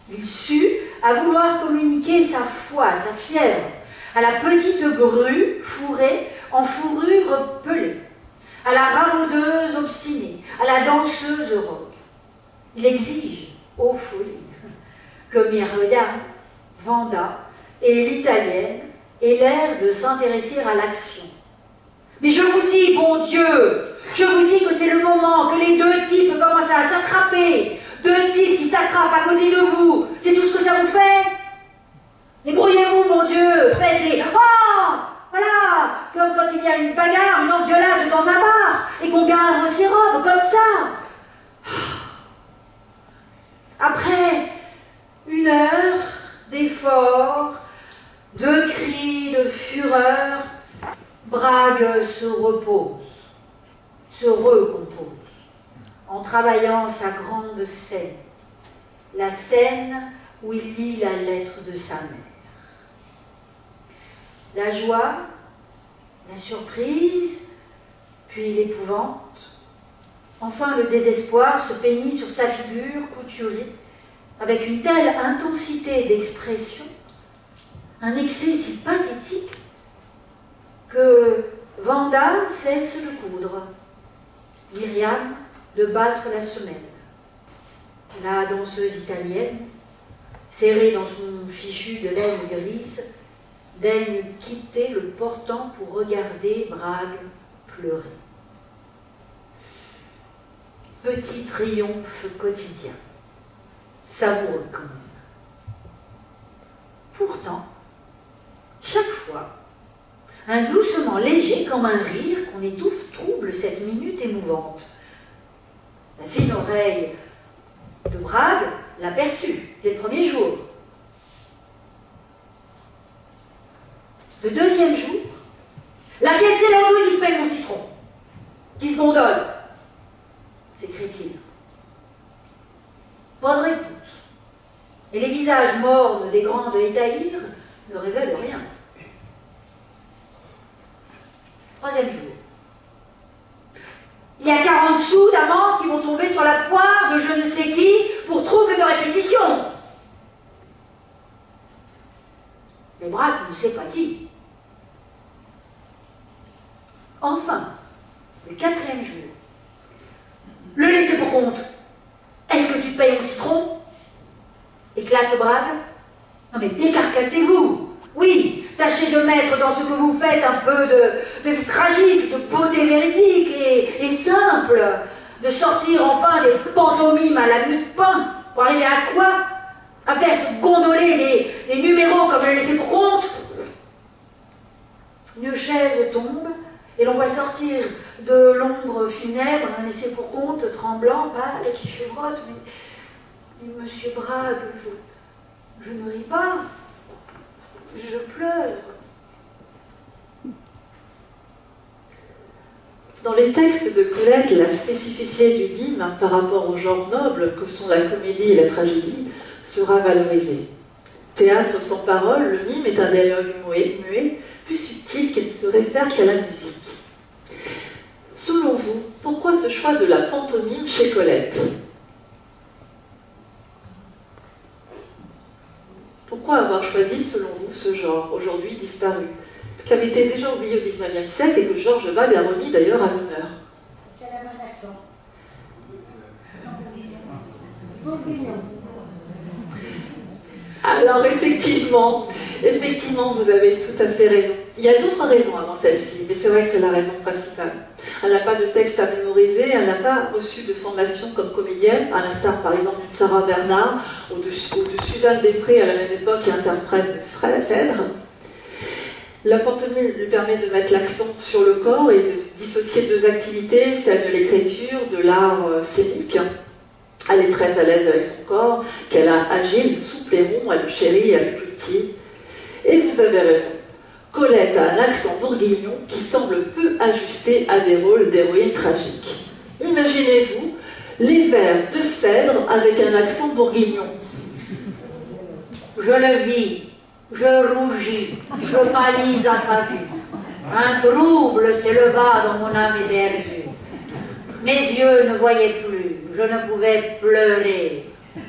il sut à vouloir communiquer sa foi, sa fièvre, à la petite grue fourrée en fourrure pelée, à la ravaudeuse obstinée, à la danseuse rogue. Il exige, ô folie, que Myriam, Vanda et l'italienne aient l'air de s'intéresser à l'action. Mais je vous dis, bon Dieu, je vous dis que c'est le moment que les deux types commencent à s'attraper. Deux types qui s'attrapent à côté de vous. C'est tout ce que ça vous fait? Débrouillez-vous, mon Dieu, faites des « Oh !» Voilà, comme quand il y a une bagarre, une engueulade dans un bar, et qu'on garde ses robes comme ça. Après une heure d'efforts, de cris, de fureur, Brague se repose, se recompose, en travaillant sa grande scène, la scène où il lit la lettre de sa mère. La joie, la surprise, puis l'épouvante, enfin le désespoir se peignit sur sa figure couturée avec une telle intensité d'expression, un excès si pathétique que Vanda cesse de coudre, Myriam de battre la semelle. La danseuse italienne, serrée dans son fichu de laine grise, daigne quitter le portant pour regarder Brague pleurer. Petit triomphe quotidien, savoureux quand même. Pourtant, chaque fois, un gloussement léger comme un rire qu'on étouffe trouble cette minute émouvante. La fine oreille de Brague l'aperçut dès le premier jour. Le deuxième jour, laquelle c'est l'andouille qui se paye mon citron, qui se gondole, s'écrie-t-il. Pas de réponse. Et les visages mornes des grandes hétaïres ne révèlent rien. Troisième jour. Il y a 40 sous d'amende qui vont tomber sur la poire de je ne sais qui pour trouble de répétition. Mais Braque ne sait pas qui. Enfin, le quatrième jour. Le laisser pour compte. Est-ce que tu payes mon citron? Éclate Braque. Non mais décarcassez-vous. Oui, tâchez de mettre dans ce que vous faites un peu de tragique, de beauté véridique et simple, de sortir enfin des pantomimes à la mue de pain, pour arriver à quoi? À faire se gondoler les numéros comme le laisser pour compte. Une chaise tombe, et l'on voit sortir de l'ombre funèbre un laissé pour compte, tremblant, pâle, qui chevrotte. Mais monsieur Brague, je ne ris pas. Je pleure. Dans les textes de Colette, la spécificité du mime par rapport au genre noble que sont la comédie et la tragédie sera valorisée. Théâtre sans parole, le mime est un dialogue muet, plus subtil qu'il ne se réfère qu'à la musique. Selon vous, pourquoi ce choix de la pantomime chez Colette? Pourquoi avoir choisi, selon vous, ce genre, aujourd'hui disparu, qui avait été déjà oublié au XIXe siècle et que Georges Vague a remis d'ailleurs à l'honneur? C'est la même accent. Alors effectivement, vous avez tout à fait raison. Il y a d'autres raisons avant celle-ci, mais c'est vrai que c'est la raison principale. Elle n'a pas de texte à mémoriser, elle n'a pas reçu de formation comme comédienne, à l'instar par exemple d'une Sarah Bernard ou de Suzanne Després à la même époque qui interprète Phèdre. La pantomime lui permet de mettre l'accent sur le corps et de dissocier deux activités, celle de l'écriture, de l'art scénique. Elle est très à l'aise avec son corps, qu'elle a agile, souple et rond, elle le chérit, elle le cultive. Et vous avez raison, Colette a un accent bourguignon qui semble peu ajusté à des rôles d'héroïne tragique. Imaginez-vous les vers de Phèdre avec un accent bourguignon. Je le vis, je rougis, je pâlis à sa vue. Un trouble s'éleva dans mon âme éperdue. Mes yeux ne voyaient plus, je ne pouvais pleurer.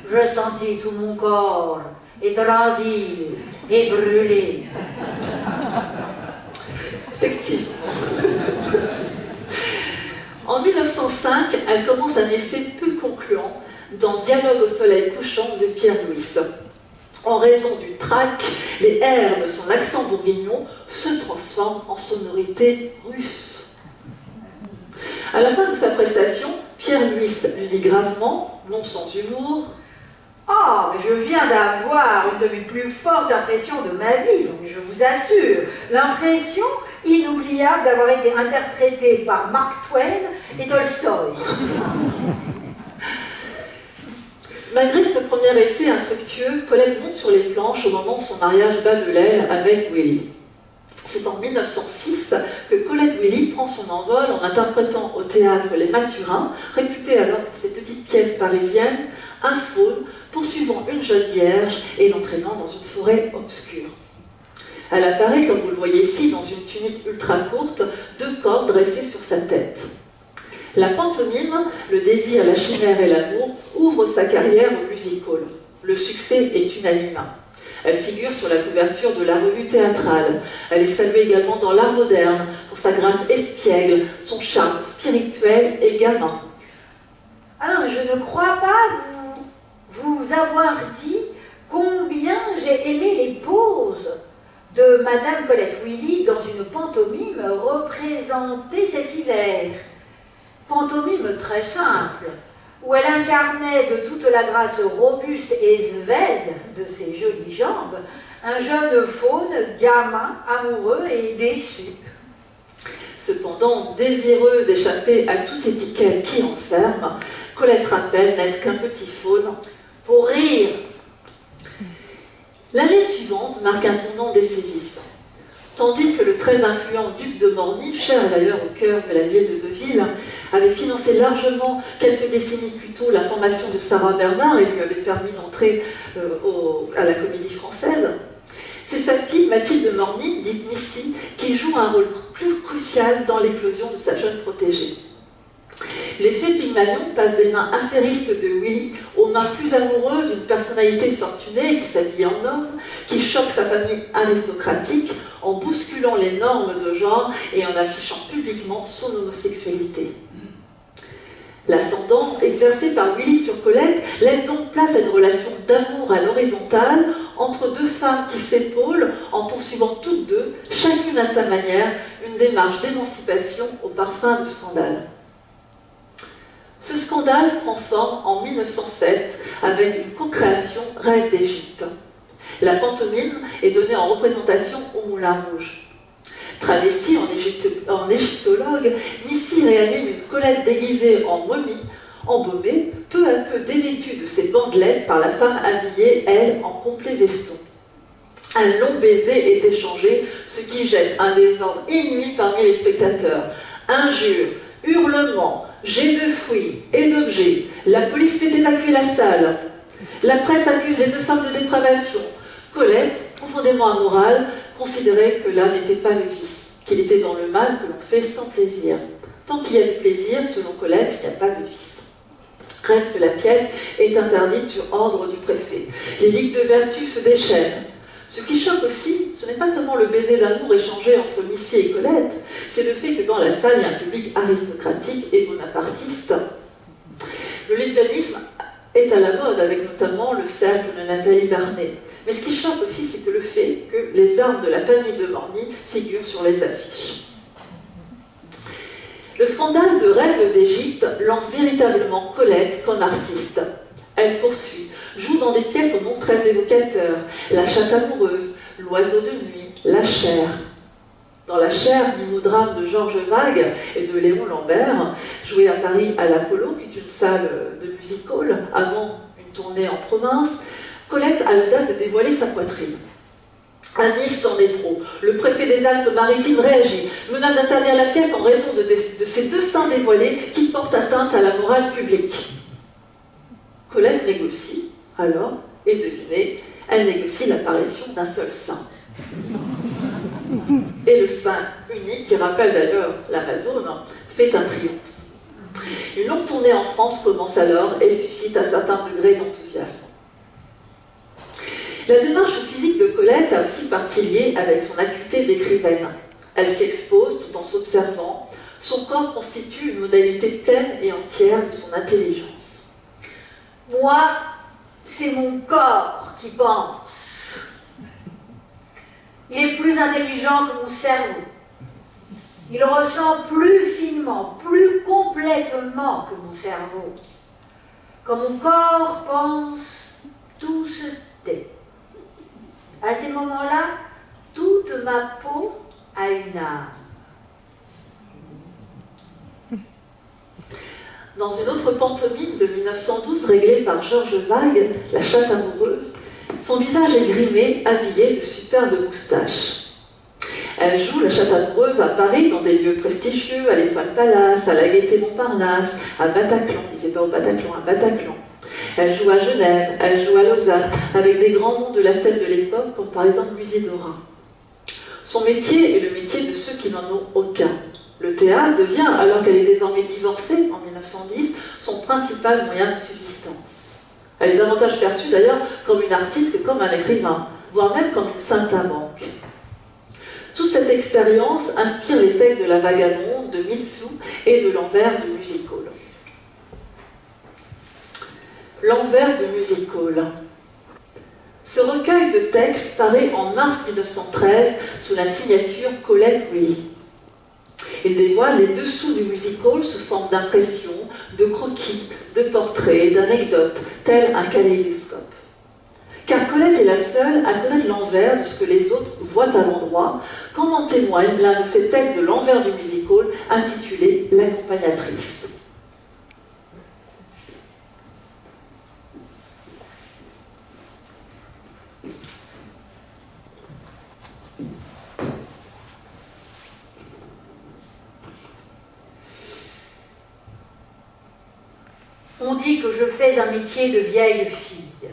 Je sentis tout mon corps étranger et brûlé. Effectivement. En 1905, elle commence un essai peu concluant dans Dialogue au soleil couchant de Pierre Louis. En raison du trac, les R de son accent bourguignon se transforment en sonorité russe. À la fin de sa prestation, Pierre Louis lui dit gravement, non sans humour, « Ah, mais je viens d'avoir une de mes plus fortes impressions de ma vie, je vous assure. L'impression inoubliable d'avoir été interprétée par Mark Twain et Tolstoï. » Malgré ce premier essai infructueux, Colette monte sur les planches au moment de son mariage bas de l'aile avec Willy. C'est en 1906 que Colette Willy prend son envol en interprétant au théâtre Les Mathurins, réputé alors pour ses petites pièces parisiennes, un faune poursuivant une jeune vierge et l'entraînant dans une forêt obscure. Elle apparaît, comme vous le voyez ici, dans une tunique ultra courte, deux cordes dressées sur sa tête. La pantomime, le désir, la chimère et l'amour ouvrent sa carrière au music-hall. Le succès est unanime. Elle figure sur la couverture de la revue théâtrale. Elle est saluée également dans l'art moderne pour sa grâce espiègle, son charme spirituel et gamin. Alors, je ne crois pas vous avoir dit combien j'ai aimé les poses de Madame Colette Willy dans une pantomime représentée cet hiver. Pantomime très simple, où elle incarnait de toute la grâce robuste et svelte de ses jolies jambes un jeune faune, gamin, amoureux et déçu. Cependant, désireuse d'échapper à toute étiquette qui enferme, Colette rappelle n'être qu'un petit faune pour rire. L'année suivante marque un tournant décisif. Tandis que le très influent duc de Morny, cher d'ailleurs au cœur de la ville de Deauville, avait financé largement quelques décennies plus tôt la formation de Sarah Bernard et lui avait permis d'entrer à la Comédie Française, c'est sa fille Mathilde de Morny, dite Missy, qui joue un rôle plus crucial dans l'éclosion de sa jeune protégée. L'effet Pygmalion passe des mains affairistes de Willy aux mains plus amoureuses d'une personnalité fortunée qui s'habille en homme, qui choque sa famille aristocratique en bousculant les normes de genre et en affichant publiquement son homosexualité. L'ascendant exercé par Willy sur Colette laisse donc place à une relation d'amour à l'horizontale entre deux femmes qui s'épaulent en poursuivant toutes deux, chacune à sa manière, une démarche d'émancipation au parfum de scandale. Ce scandale prend forme en 1907 avec une co-création Rêve d'Égypte. La pantomime est donnée en représentation au Moulin Rouge. Travestie en égyptologue, Missy réanime une Colette déguisée en momie, embaumée, peu à peu dévêtue de ses bandelettes par la femme habillée, elle, en complet veston. Un long baiser est échangé, ce qui jette un désordre inouï parmi les spectateurs. Injures, hurlements, jets de fruits et d'objets. La police fait évacuer la salle. La presse accuse les deux femmes de dépravation. Colette, profondément amorale, considérait que là n'était pas le vice, qu'il était dans le mal que l'on fait sans plaisir. Tant qu'il y a du plaisir, selon Colette, il n'y a pas de vice. Reste que la pièce est interdite sur ordre du préfet. Les ligues de vertu se déchaînent. Ce qui choque aussi, ce n'est pas seulement le baiser d'amour échangé entre Missy et Colette, c'est le fait que dans la salle, il y a un public aristocratique et bonapartiste. Le lesbianisme est à la mode, avec notamment le cercle de Nathalie Barnet. Mais ce qui choque aussi, c'est que le fait que les armes de la famille de Morny figurent sur les affiches. Le scandale de Rêve d'Égypte lance véritablement Colette comme artiste. Elle poursuit, joue dans des pièces au nom très évocateur, La chatte amoureuse, L'oiseau de nuit, La chair. Dans La chair, mimodrame de Georges Vague et de Léon Lambert, joué à Paris à l'Apollo, qui est une salle de music-hall, avant une tournée en province, Colette a l'audace de dévoiler sa poitrine. À Nice, c'en est trop. Le préfet des Alpes-Maritimes réagit, menace d'interdire la pièce en raison de ces deux seins dévoilés qui portent atteinte à la morale publique. Colette négocie, alors, et devinez, elle négocie l'apparition d'un seul sein. Et le sein unique, qui rappelle d'ailleurs l'Amazone, fait un triomphe. Une longue tournée en France commence alors et suscite un certain degré d'enthousiasme. La démarche physique de Colette a aussi partie liée avec son acuité d'écrivaine. Elle s'expose tout en s'observant. Son corps constitue une modalité pleine et entière de son intelligence. Moi, c'est mon corps qui pense. Il est plus intelligent que mon cerveau. Il ressent plus finement, plus complètement que mon cerveau. Quand mon corps pense, tout se tait. À ces moments-là, toute ma peau a une âme. Dans une autre pantomime de 1912 réglée par Georges Vague, La chatte amoureuse, son visage est grimé, habillé de superbes moustaches. Elle joue La chatte amoureuse à Paris, dans des lieux prestigieux, à l'Étoile Palace, à la Gaîté Montparnasse, à Bataclan, disait pas au Bataclan, à Bataclan. Elle joue à Genève, elle joue à Lausanne, avec des grands noms de la scène de l'époque, comme par exemple Musidora. Son métier est le métier de ceux qui n'en ont aucun. Le théâtre devient, alors qu'elle est désormais divorcée, en 1910, son principal moyen de subsistance. Elle est davantage perçue d'ailleurs comme une artiste que comme un écrivain, voire même comme une saltimbanque. Toute cette expérience inspire les textes de La Vagabonde, de Mitsou et de L'Envers de Music-Hall. L'Envers de Music-Hall. Ce recueil de textes paraît en mars 1913 sous la signature Colette Willy. Il dévoile les dessous du music-hall sous forme d'impressions, de croquis, de portraits, d'anecdotes, tel un kaléidoscope. Car Colette est la seule à connaître l'envers de ce que les autres voient à l'endroit, comme en témoigne l'un de ses textes de l'envers du music-hall intitulé « L'accompagnatrice ». On dit que je fais un métier de vieille fille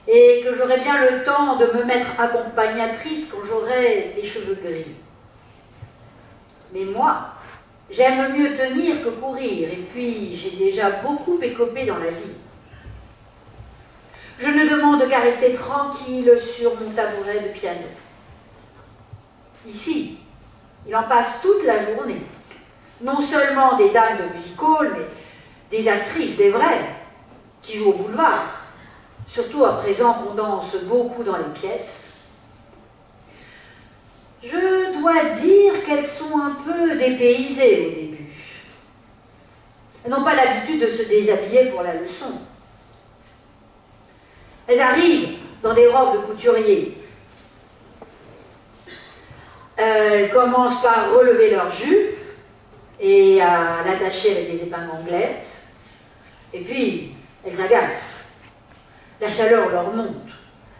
et que j'aurai bien le temps de me mettre accompagnatrice quand j'aurai les cheveux gris. Mais moi, j'aime mieux tenir que courir, et puis j'ai déjà beaucoup écopé dans la vie. Je ne demande qu'à rester tranquille sur mon tabouret de piano. Ici, il en passe toute la journée. Non seulement des dames de music-hall, mais des actrices, des vraies, qui jouent au boulevard. Surtout à présent qu'on danse beaucoup dans les pièces. Je dois dire qu'elles sont un peu dépaysées au début. Elles n'ont pas l'habitude de se déshabiller pour la leçon. Elles arrivent dans des robes de couturier. Elles commencent par relever leur jupe et à l'attacher avec des épingles anglaises. Et puis, elles agacent. La chaleur leur monte.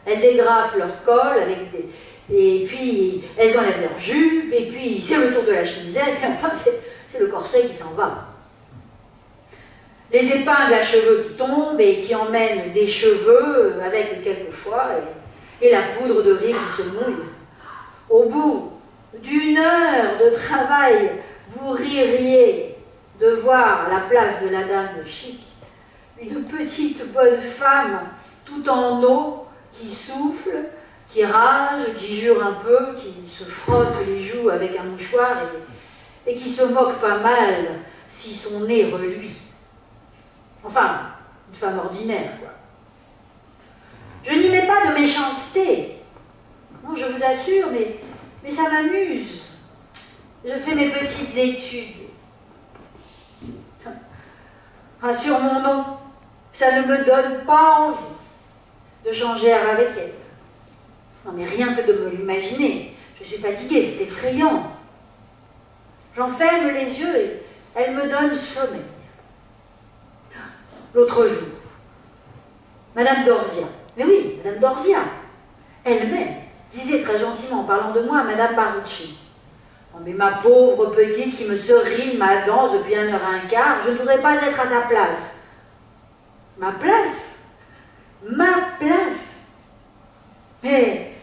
Elles dégrafent leur col avec des... Et puis, elles enlèvent leur jupe, et puis c'est le tour de la chemisette, et enfin, c'est le corset qui s'en va. Les épingles à cheveux qui tombent et qui emmènent des cheveux avec quelquefois, et la poudre de riz qui se mouille. Au bout d'1 heure de travail, vous ririez de voir à la place de la dame de chic une petite bonne femme tout en eau qui souffle, qui rage, qui jure un peu, qui se frotte les joues avec un mouchoir et qui se moque pas mal si son nez reluit. Enfin, une femme ordinaire, quoi. Je n'y mets pas de méchanceté. Non, je vous assure, mais ça m'amuse. Je fais mes petites études. Rassure mon nom, ça ne me donne pas envie de changer avec elle. Non, mais rien que de me l'imaginer. Je suis fatiguée, c'est effrayant. J'en ferme les yeux et elle me donne sommeil. L'autre jour, Madame Dorzia, mais oui, Madame Dorzia, elle-même disait très gentiment en parlant de moi à Madame Parucci: oh, mais ma pauvre petite qui me serine ma danse depuis 1h15, je ne voudrais pas être à sa place. Ma place? Ma place? Mais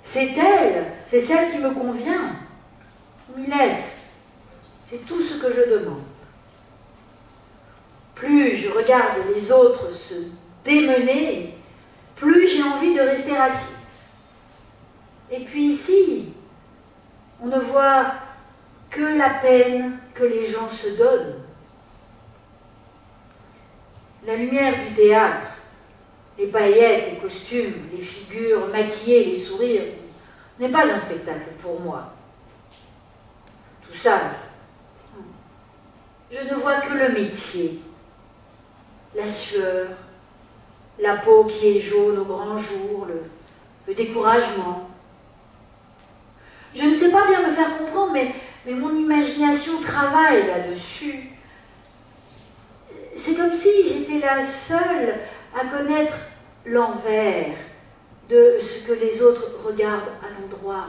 c'est elle, c'est celle qui me convient. On m'y laisse. C'est tout ce que je demande. Plus je regarde les autres se démener, plus j'ai envie de rester assise. Et puis ici, on ne voit que la peine que les gens se donnent. La lumière du théâtre, les paillettes, les costumes, les figures maquillées, les sourires, n'est pas un spectacle pour moi. Tout ça, je ne vois que le métier, la sueur, la peau qui est jaune au grand jour, le découragement. Je ne sais pas bien me faire comprendre, mais mon imagination travaille là-dessus. C'est comme si j'étais la seule à connaître l'envers de ce que les autres regardent à l'endroit.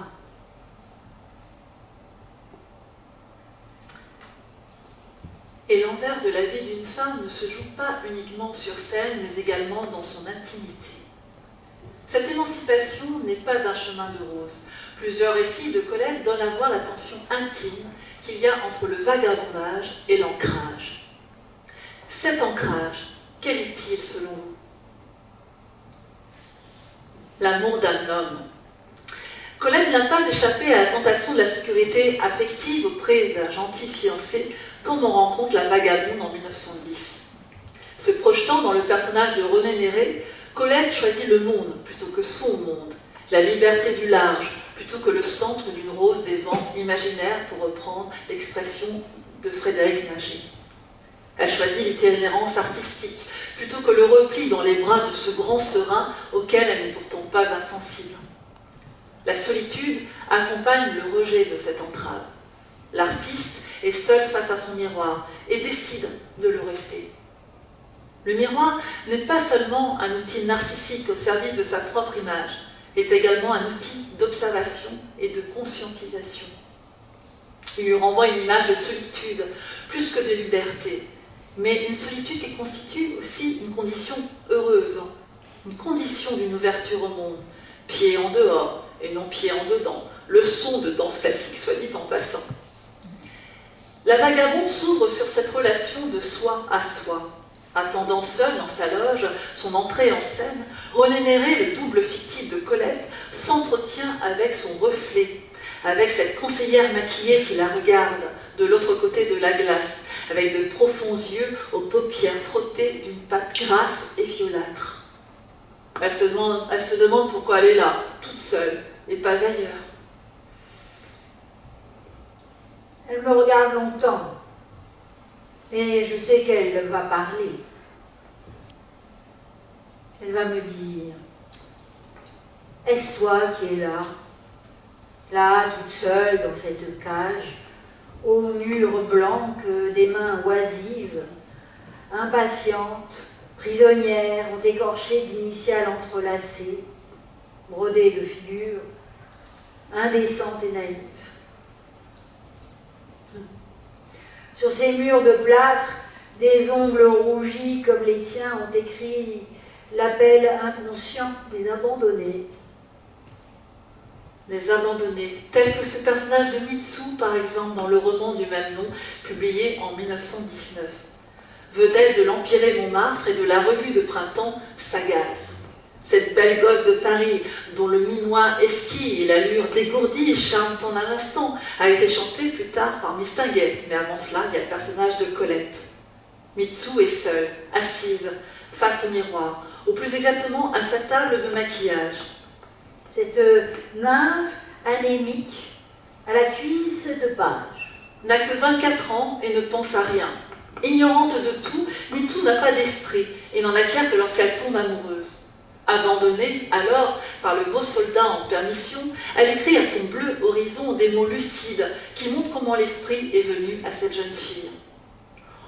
Et l'envers de la vie d'une femme ne se joue pas uniquement sur scène, mais également dans son intimité. Cette émancipation n'est pas un chemin de rose. Plusieurs récits de Colette donnent à voir la tension intime qu'il y a entre le vagabondage et l'ancrage. Cet ancrage, quel est-il selon vous? L'amour d'un homme. Colette n'a pas échappé à la tentation de la sécurité affective auprès d'un gentil fiancé, comme on rencontre la vagabonde en 1910. Se projetant dans le personnage de René Néré, Colette choisit le monde plutôt que son monde, la liberté du large plutôt que le centre d'une rose des vents imaginaires, pour reprendre l'expression de Frédéric Maget. Elle choisit l'itinérance artistique plutôt que le repli dans les bras de ce grand serein auquel elle n'est pourtant pas insensible. La solitude accompagne le rejet de cette entrave. L'artiste est seul face à son miroir et décide de le rester. Le miroir n'est pas seulement un outil narcissique au service de sa propre image, il est également un outil d'observation et de conscientisation. Il lui renvoie une image de solitude, plus que de liberté, mais une solitude qui constitue aussi une condition heureuse, une condition d'une ouverture au monde, pied en dehors et non pied en dedans, leçon de danse classique, soit dit en passant. La vagabonde s'ouvre sur cette relation de soi à soi. Attendant seul dans sa loge son entrée en scène, René Néré, le double fictif de Colette, s'entretient avec son reflet, avec cette conseillère maquillée qui la regarde de l'autre côté de la glace, avec de profonds yeux aux paupières frottées d'une pâte grasse et violâtre. Elle se demande pourquoi elle est là, toute seule, et pas ailleurs. Elle me regarde longtemps, et je sais qu'elle va parler. Elle va me dire: est-ce toi qui es là, là, toute seule dans cette cage, aux murs blancs que des mains oisives, impatientes, prisonnières, ont écorché d'initiales entrelacées, brodées de figures, indécentes et naïves. Sur ces murs de plâtre, des ongles rougis comme les tiens ont écrit l'appel inconscient des abandonnés. Des abandonnés, tels que ce personnage de Mitsou, par exemple, dans le roman du même nom, publié en 1919. Vedette de l'Empiré Montmartre et de la revue de printemps Sagaz. Cette belle gosse de Paris, dont le minois esquis et l'allure dégourdie charment en un instant, a été chantée plus tard par Mistinguett, mais avant cela, il y a le personnage de Colette. Mitsou est seule, assise, face au miroir, ou plus exactement à sa table de maquillage. Cette nymphe anémique à la cuisse de page n'a que 24 ans et ne pense à rien. Ignorante de tout, Mitsu n'a pas d'esprit et n'en acquiert que lorsqu'elle tombe amoureuse. Abandonnée alors par le beau soldat en permission, elle écrit à son bleu horizon des mots lucides qui montrent comment l'esprit est venu à cette jeune fille.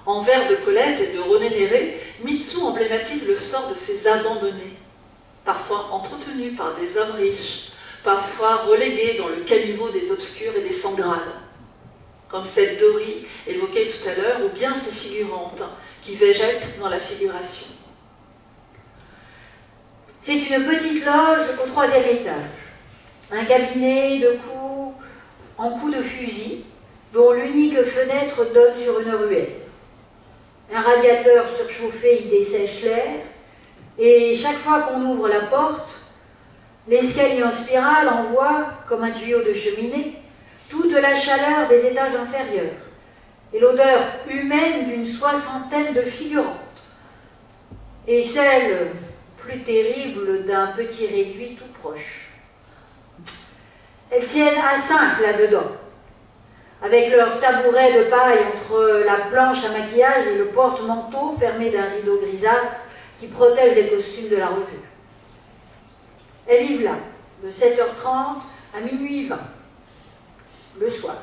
En vers de Colette et de René Néré, Mitsu emblématise le sort de ces abandonnés, parfois entretenus par des hommes riches, parfois relégués dans le caniveau des obscurs et des sans grades, comme cette Dory évoquée tout à l'heure, ou bien ces figurantes qui végètent dans la figuration. C'est une petite loge au 3e étage, un cabinet en coup de fusil, dont l'unique fenêtre donne sur une ruelle. Un radiateur surchauffé y dessèche l'air, et chaque fois qu'on ouvre la porte, l'escalier en spirale envoie, comme un tuyau de cheminée, toute la chaleur des étages inférieurs et l'odeur humaine d'une 60aine de figurantes, et celle plus terrible d'un petit réduit tout proche. Elles tiennent à 5 là-dedans, avec leur tabouret de paille entre la planche à maquillage et le porte-manteau fermé d'un rideau grisâtre qui protège les costumes de la revue. Elles vivent là, de 7h30 à minuit 20, le soir,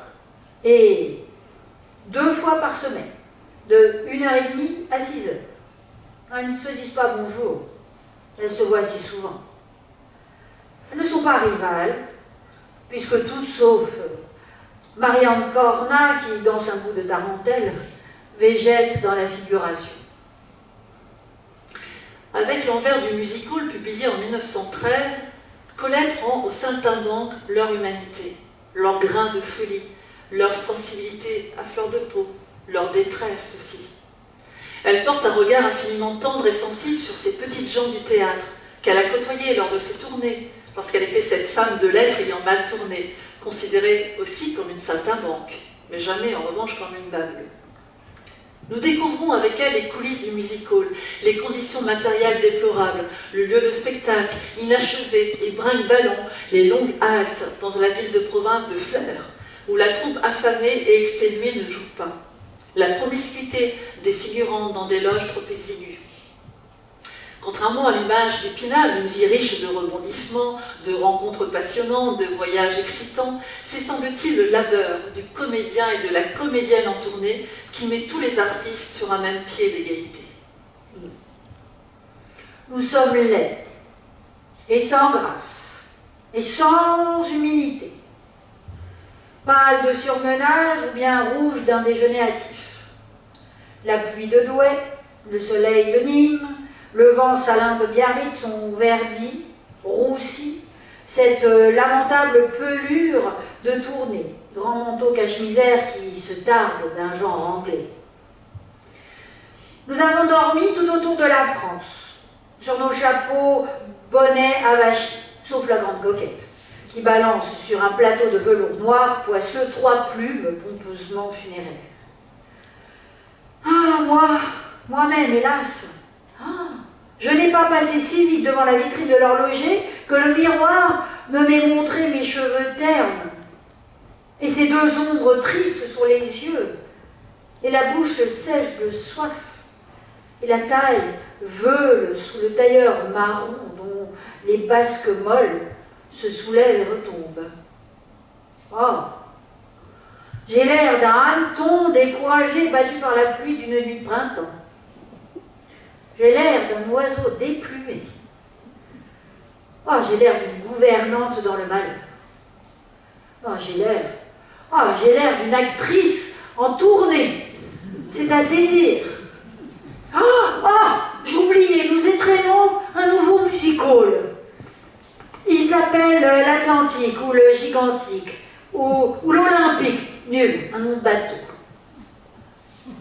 et 2 fois par semaine, de 1h30 à 6h. Elles ne se disent pas bonjour, elles se voient si souvent. Elles ne sont pas rivales, puisque toutes sauf Marianne Corna, qui danse un bout de tarentelle, végète dans la figuration. Avec l'envers du musical publié en 1913, Colette rend aux saltimbanques leur humanité, leur grain de folie, leur sensibilité à fleur de peau, leur détresse aussi. Elle porte un regard infiniment tendre et sensible sur ces petites gens du théâtre qu'elle a côtoyées lors de ses tournées, lorsqu'elle était cette femme de lettres ayant mal tourné, considérée aussi comme une saltimbanque, mais jamais en revanche comme une bas bleue. Nous découvrons avec elle les coulisses du music-hall, les conditions matérielles déplorables, le lieu de spectacle inachevé et brinque-ballon, les longues haltes dans la ville de province de Flers, où la troupe affamée et exténuée ne joue pas, la promiscuité des figurantes dans des loges trop exiguës. Contrairement à l'image d'Épinal, une vie riche de rebondissements, de rencontres passionnantes, de voyages excitants, c'est semble-t-il le labeur du comédien et de la comédienne en tournée qui met tous les artistes sur un même pied d'égalité. Nous sommes laids, et sans grâce, et sans humilité, pâles de surmenage ou bien rouges d'un déjeuner hâtif. La pluie de Douai, le soleil de Nîmes, le vent salin de Biarritz sont verdis, roussis, cette lamentable pelure de tournée, grand manteau cache-misère qui se targue d'un genre anglais. Nous avons dormi tout autour de la France, sur nos chapeaux, bonnets avachis, sauf la grande coquette, qui balance sur un plateau de velours noir poisseux 3 plumes pompeusement funéraires. Ah, moi-même, hélas, je n'ai pas passé si vite devant la vitrine de l'horloger que le miroir ne m'ait montré mes cheveux ternes et ces 2 ombres tristes sur les yeux et la bouche sèche de soif et la taille veule sous le tailleur marron dont les basques molles se soulèvent et retombent. Oh, j'ai l'air d'un hanneton découragé battu par la pluie d'une nuit de printemps. J'ai l'air d'un oiseau déplumé. Oh, j'ai l'air d'une gouvernante dans le malheur. Oh, j'ai l'air d'une actrice en tournée. C'est assez dire. J'oubliais, nous étrenons un nouveau music-hall. Il s'appelle l'Atlantique ou le Gigantique ou l'Olympique. Nul, un nom de bateau.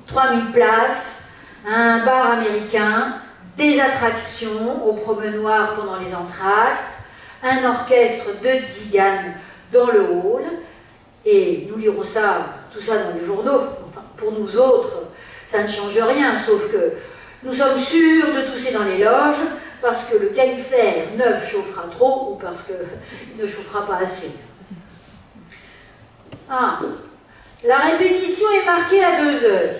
3000 places. Un bar américain, des attractions au promenoir pendant les entr'actes, un orchestre de tziganes dans le hall, et nous lirons tout ça dans les journaux. Enfin, pour nous autres, ça ne change rien, sauf que Nous sommes sûrs de tousser dans les loges parce que le califère neuf chauffera trop ou parce qu'il ne chauffera pas assez. Ah, la répétition est marquée à 2 heures.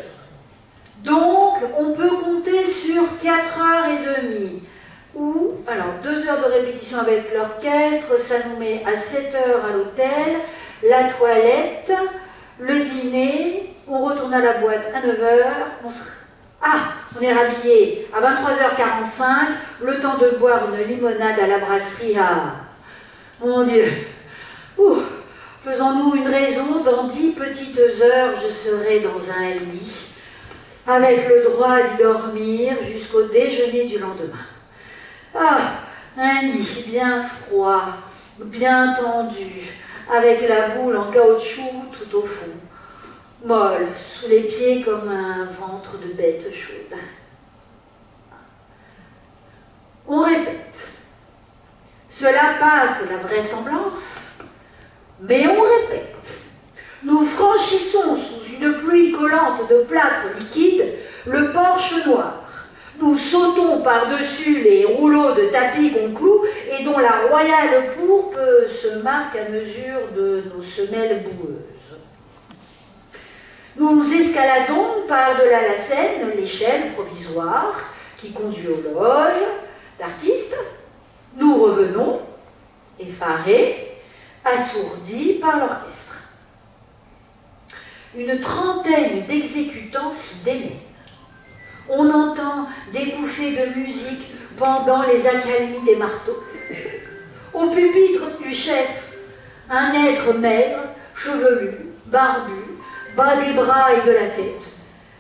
Donc, on peut compter sur 4h30. Ou, alors, 2 heures de répétition avec l'orchestre, ça nous met à 7 heures à l'hôtel, la toilette, le dîner, on retourne à la boîte à 9 heures, on est rhabillé à 23h45, le temps de boire une limonade à la brasserie à... Mon Dieu, faisons-nous une raison, dans 10 petites heures, je serai dans un lit, avec le droit d'y dormir jusqu'au déjeuner du lendemain. Ah, un lit bien froid, bien tendu, avec la boule en caoutchouc tout au fond, molle, sous les pieds comme un ventre de bête chaude. On répète. Cela passe la vraisemblance, mais on répète. Nous franchissons sous une pluie collante de plâtre liquide le porche noir. Nous sautons par-dessus les rouleaux de tapis qu'on cloue et dont la royale pourpre se marque à mesure de nos semelles boueuses. Nous escaladons par-delà la scène l'échelle provisoire qui conduit aux loges d'artistes. Nous revenons, effarés, assourdis par l'orchestre. Une trentaine d'exécutants s'y démènent. On entend des bouffées de musique pendant les accalmies des marteaux. Au pupitre du chef, un être maigre, chevelu, barbu, bas des bras et de la tête,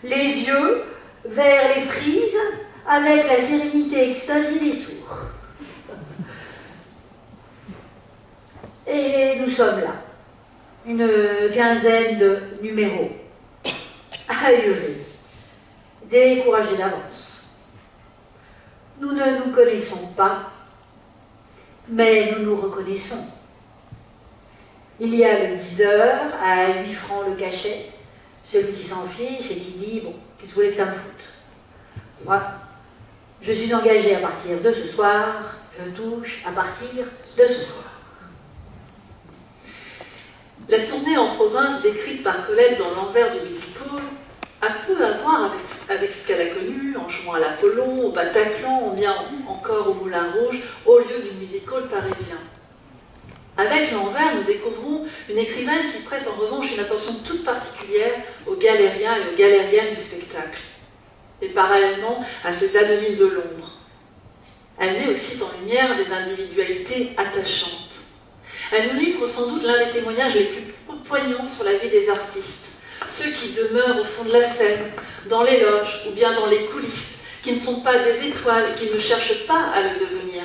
les yeux vers les frises avec la sérénité extasie des sourds. Et nous sommes là, une quinzaine de numéros, ahurés, découragés d'avance. Nous ne nous connaissons pas, mais nous nous reconnaissons. Il y a le 10 heures à 8 francs le cachet, celui qui s'en fiche et qui dit « Bon, qu'est-ce que vous voulez que ça me foute ?» Moi, je suis engagé à partir de ce soir, je touche à partir de ce soir. La tournée en province décrite par Colette dans l'envers du musical a peu à voir avec ce qu'elle a connu en jouant à l'Apollon, au Bataclan, ou bien encore au Moulin Rouge, au lieu du musical parisien. Avec l'envers, nous découvrons une écrivaine qui prête en revanche une attention toute particulière aux galériens et aux galériennes du spectacle, et parallèlement à ces anonymes de l'ombre. Elle met aussi en lumière des individualités attachantes. Elle nous livre sans doute l'un des témoignages les plus poignants sur la vie des artistes, ceux qui demeurent au fond de la scène, dans les loges ou bien dans les coulisses, qui ne sont pas des étoiles et qui ne cherchent pas à le devenir.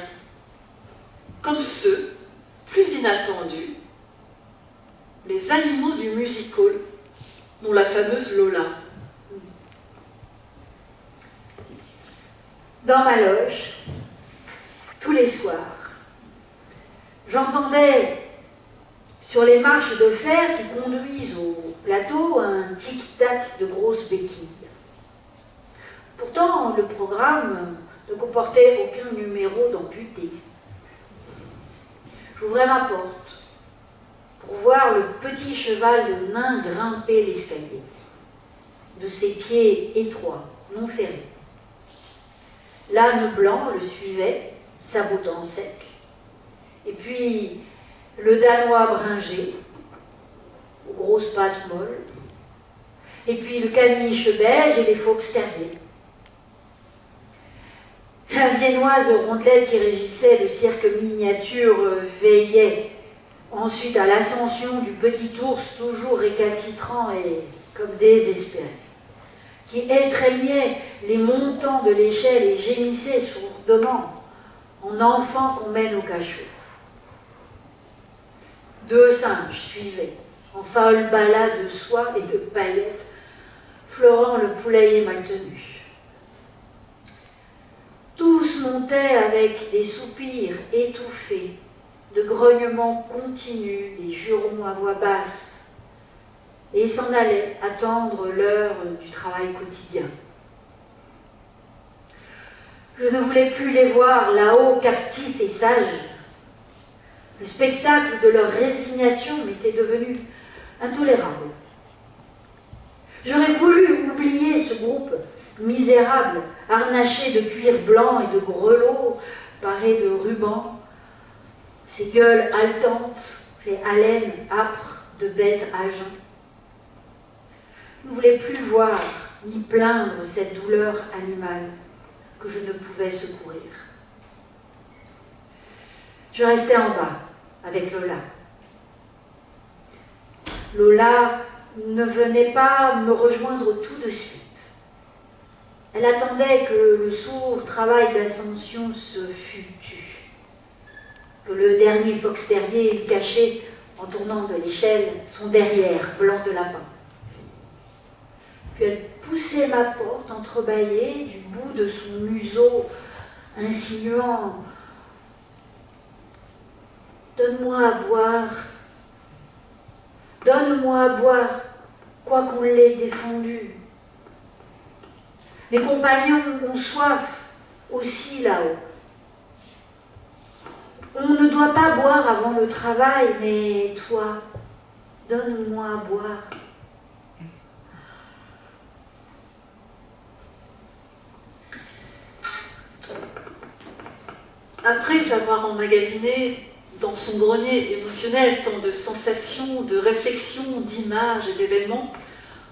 Comme ceux, plus inattendus, les animaux du musical, dont la fameuse Lola. Dans ma loge, tous les soirs, j'entendais sur les marches de fer qui conduisent au plateau un tic-tac de grosses béquilles. Pourtant, le programme ne comportait aucun numéro d'amputé. J'ouvrais ma porte pour voir le petit cheval de nain grimper l'escalier, de ses pieds étroits, non ferrés. L'âne blanc le suivait, sabotant sec. Et puis, le danois bringé, aux grosses pattes molles. Et puis, le caniche beige et les fox terriers. La viennoise rondelette qui régissait le cirque miniature veillait ensuite à l'ascension du petit ours toujours récalcitrant et comme désespéré, qui étreignait les montants de l'échelle et gémissait sourdement en enfant qu'on mène au cachot. 2 singes suivaient, en folle balade de soie et de paillettes, fleurant le poulailler mal tenu. Tous montaient avec des soupirs étouffés, de grognements continus, des jurons à voix basse, et s'en allaient attendre l'heure du travail quotidien. Je ne voulais plus les voir là-haut, captifs et sages. Le spectacle de leur résignation m'était devenu intolérable. J'aurais voulu oublier ce groupe misérable, harnaché de cuir blanc et de grelots parés de rubans, ces gueules haletantes, ces haleines âpres de bêtes à jeun. Je ne voulais plus voir ni plaindre cette douleur animale que je ne pouvais secourir. Je restais en bas avec Lola. Lola ne venait pas me rejoindre tout de suite. Elle attendait que le sourd travail d'ascension se fût tu, que le dernier fox terrier eût caché, en tournant de l'échelle, son derrière blanc de lapin. Puis elle poussait ma porte entrebâillée du bout de son museau, insinuant « Donne-moi à boire, donne-moi à boire, quoi qu'on l'ait défendu. Mes compagnons ont soif aussi là-haut. On ne doit pas boire avant le travail, mais toi, donne-moi à boire. » Après avoir emmagasiné dans son grenier émotionnel tant de sensations, de réflexions, d'images et d'événements,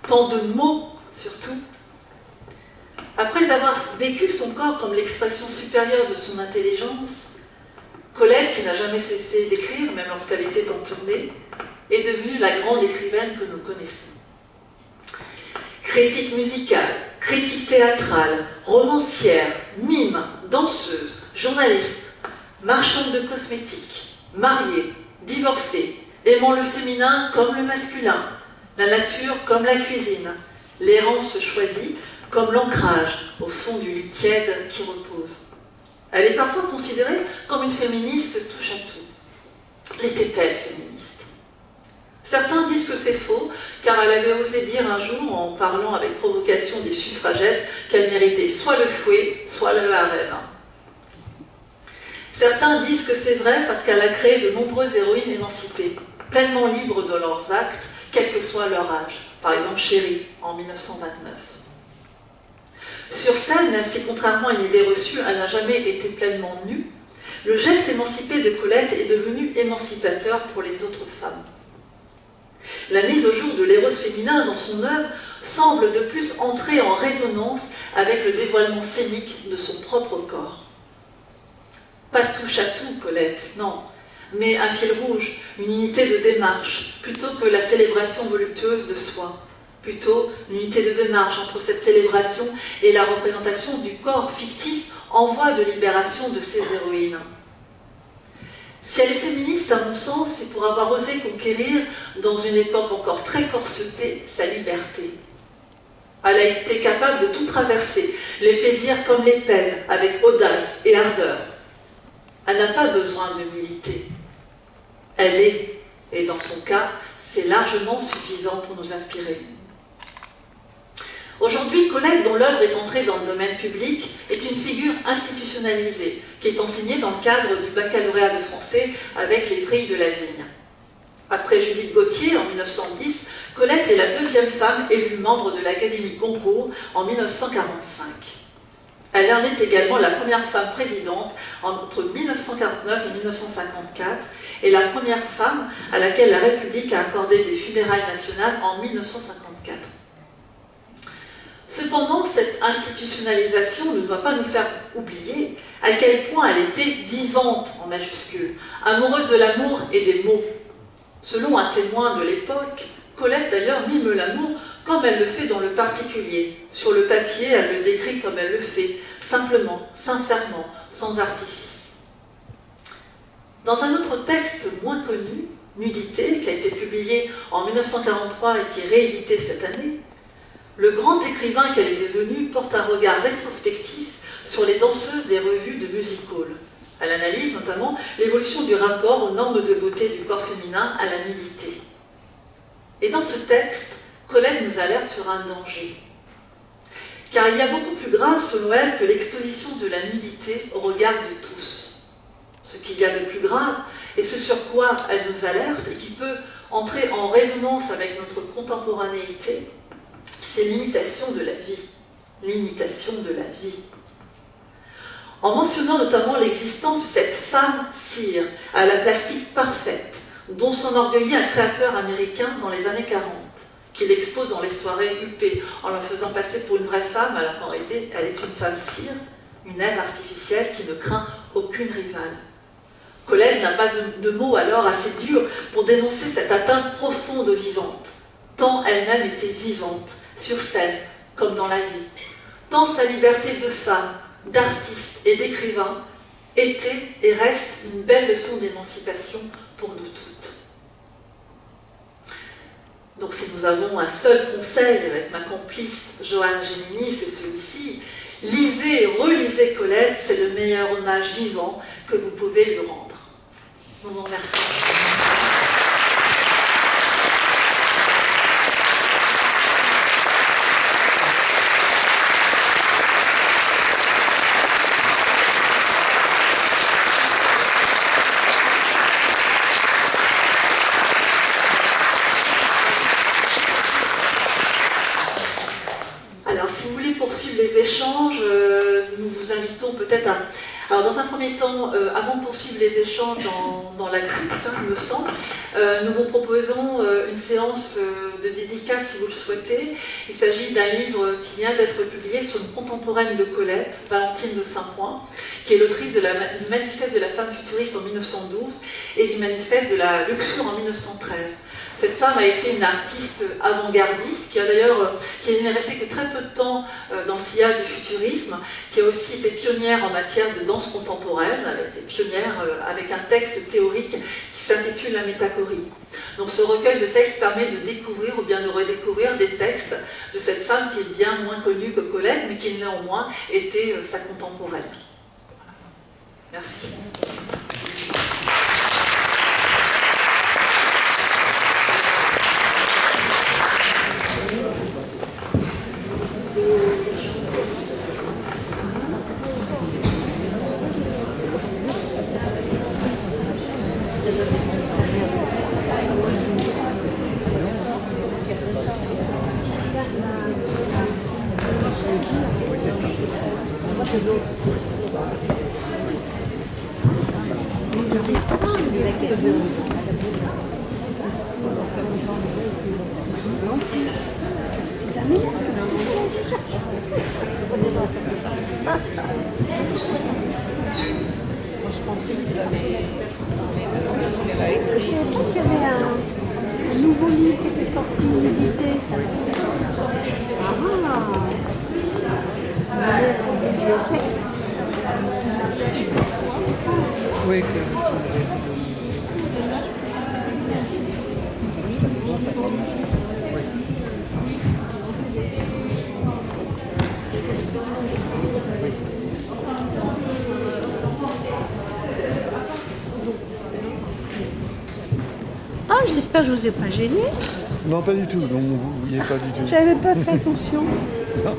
tant de mots surtout, après avoir vécu son corps comme l'expression supérieure de son intelligence, Colette, qui n'a jamais cessé d'écrire, même lorsqu'elle était en tournée, est devenue la grande écrivaine que nous connaissons. Critique musicale, critique théâtrale, romancière, mime, danseuse, journaliste, marchande de cosmétiques, mariée, divorcée, aimant le féminin comme le masculin, la nature comme la cuisine, l'errance choisie comme l'ancrage au fond du lit tiède qui repose. Elle est parfois considérée comme une féministe touche à tout. L'était-elle féministe? Certains disent que c'est faux, car elle avait osé dire un jour, en parlant avec provocation des suffragettes, qu'elle méritait soit le fouet, soit le harem. Certains disent que c'est vrai parce qu'elle a créé de nombreuses héroïnes émancipées, pleinement libres de leurs actes, quel que soit leur âge. Par exemple, Chérie, en 1929. Sur scène, même si contrairement à une idée reçue, elle n'a jamais été pleinement nue, le geste émancipé de Colette est devenu émancipateur pour les autres femmes. La mise au jour de l'éros féminin dans son œuvre semble de plus entrer en résonance avec le dévoilement scénique de son propre corps. Pas touche à tout, Colette, non, mais un fil rouge, une unité de démarche, plutôt que la célébration voluptueuse de soi. Plutôt une unité de démarche entre cette célébration et la représentation du corps fictif en voie de libération de ses héroïnes. Si elle est féministe, à mon sens, c'est pour avoir osé conquérir, dans une époque encore très corsetée, sa liberté. Elle a été capable de tout traverser, les plaisirs comme les peines, avec audace et ardeur. Elle n'a pas besoin de militer. Elle est, et dans son cas, c'est largement suffisant pour nous inspirer. Aujourd'hui, Colette, dont l'œuvre est entrée dans le domaine public, est une figure institutionnalisée, qui est enseignée dans le cadre du baccalauréat de français avec les prix de la Vigne. Après Judith Gauthier, en 1910, Colette est la deuxième femme élue membre de l'Académie Goncourt en 1945. Elle en est également la première femme présidente entre 1949 et 1954 et la première femme à laquelle la République a accordé des funérailles nationales en 1954. Cependant, cette institutionnalisation ne doit pas nous faire oublier à quel point elle était vivante, en majuscule, amoureuse de l'amour et des mots. Selon un témoin de l'époque, Colette d'ailleurs mime l'amour comme elle le fait dans le particulier. Sur le papier, elle le décrit comme elle le fait, simplement, sincèrement, sans artifice. Dans un autre texte moins connu, Nudité, qui a été publié en 1943 et qui est réédité cette année, le grand écrivain qu'elle est devenue porte un regard rétrospectif sur les danseuses des revues de music hall. Elle analyse notamment l'évolution du rapport aux normes de beauté du corps féminin à la nudité. Et dans ce texte, Colette nous alerte sur un danger. car il y a beaucoup plus grave, selon elle, que l'exposition de la nudité au regard de tous. Ce qu'il y a de plus grave, et ce sur quoi elle nous alerte, et qui peut entrer en résonance avec notre contemporanéité, c'est l'imitation de la vie. L'imitation de la vie. En mentionnant notamment l'existence de cette femme cire, à la plastique parfaite, dont s'enorgueillit un créateur américain dans les années 40, qu'il expose dans les soirées huppées, en la faisant passer pour une vraie femme, alors qu'en réalité, elle est une femme cire, une Ève artificielle qui ne craint aucune rivale. Colette n'a pas de mots alors assez durs pour dénoncer cette atteinte profonde aux vivantes, tant elle-même était vivante, sur scène, comme dans la vie, tant sa liberté de femme, d'artiste et d'écrivain était et reste une belle leçon d'émancipation pour nous toutes. Donc si nous avons un seul conseil avec ma complice Joanne Gemini, c'est celui-ci: lisez et relisez Colette, c'est le meilleur hommage vivant que vous pouvez lui rendre. Je vous remercie. Alors, si vous voulez poursuivre les échanges, nous vous invitons peut-être à... Alors, dans un premier temps, avant de poursuivre les échanges dans la crypte, il me semble, nous vous proposons une séance de dédicace, si vous le souhaitez. Il s'agit d'un livre qui vient d'être publié sur une contemporaine de Colette, Valentine de Saint-Point, qui est l'autrice du Manifeste de la femme futuriste en 1912 et du Manifeste de la luxure en 1913. Cette femme a été une artiste avant-gardiste qui n'est restée que très peu de temps dans le sillage du futurisme, qui a aussi été pionnière en matière de danse contemporaine. Elle a été pionnière avec un texte théorique qui s'intitule La Métachorie. Donc ce recueil de textes permet de découvrir ou bien de redécouvrir des textes de cette femme qui est bien moins connue que Colette, mais qui néanmoins était sa contemporaine. Voilà. Merci. Oui, Ah, j'espère que je vous ai pas gêné. non, pas du tout. Non, vous n'y êtes pas du tout. J'avais pas fait attention. Non.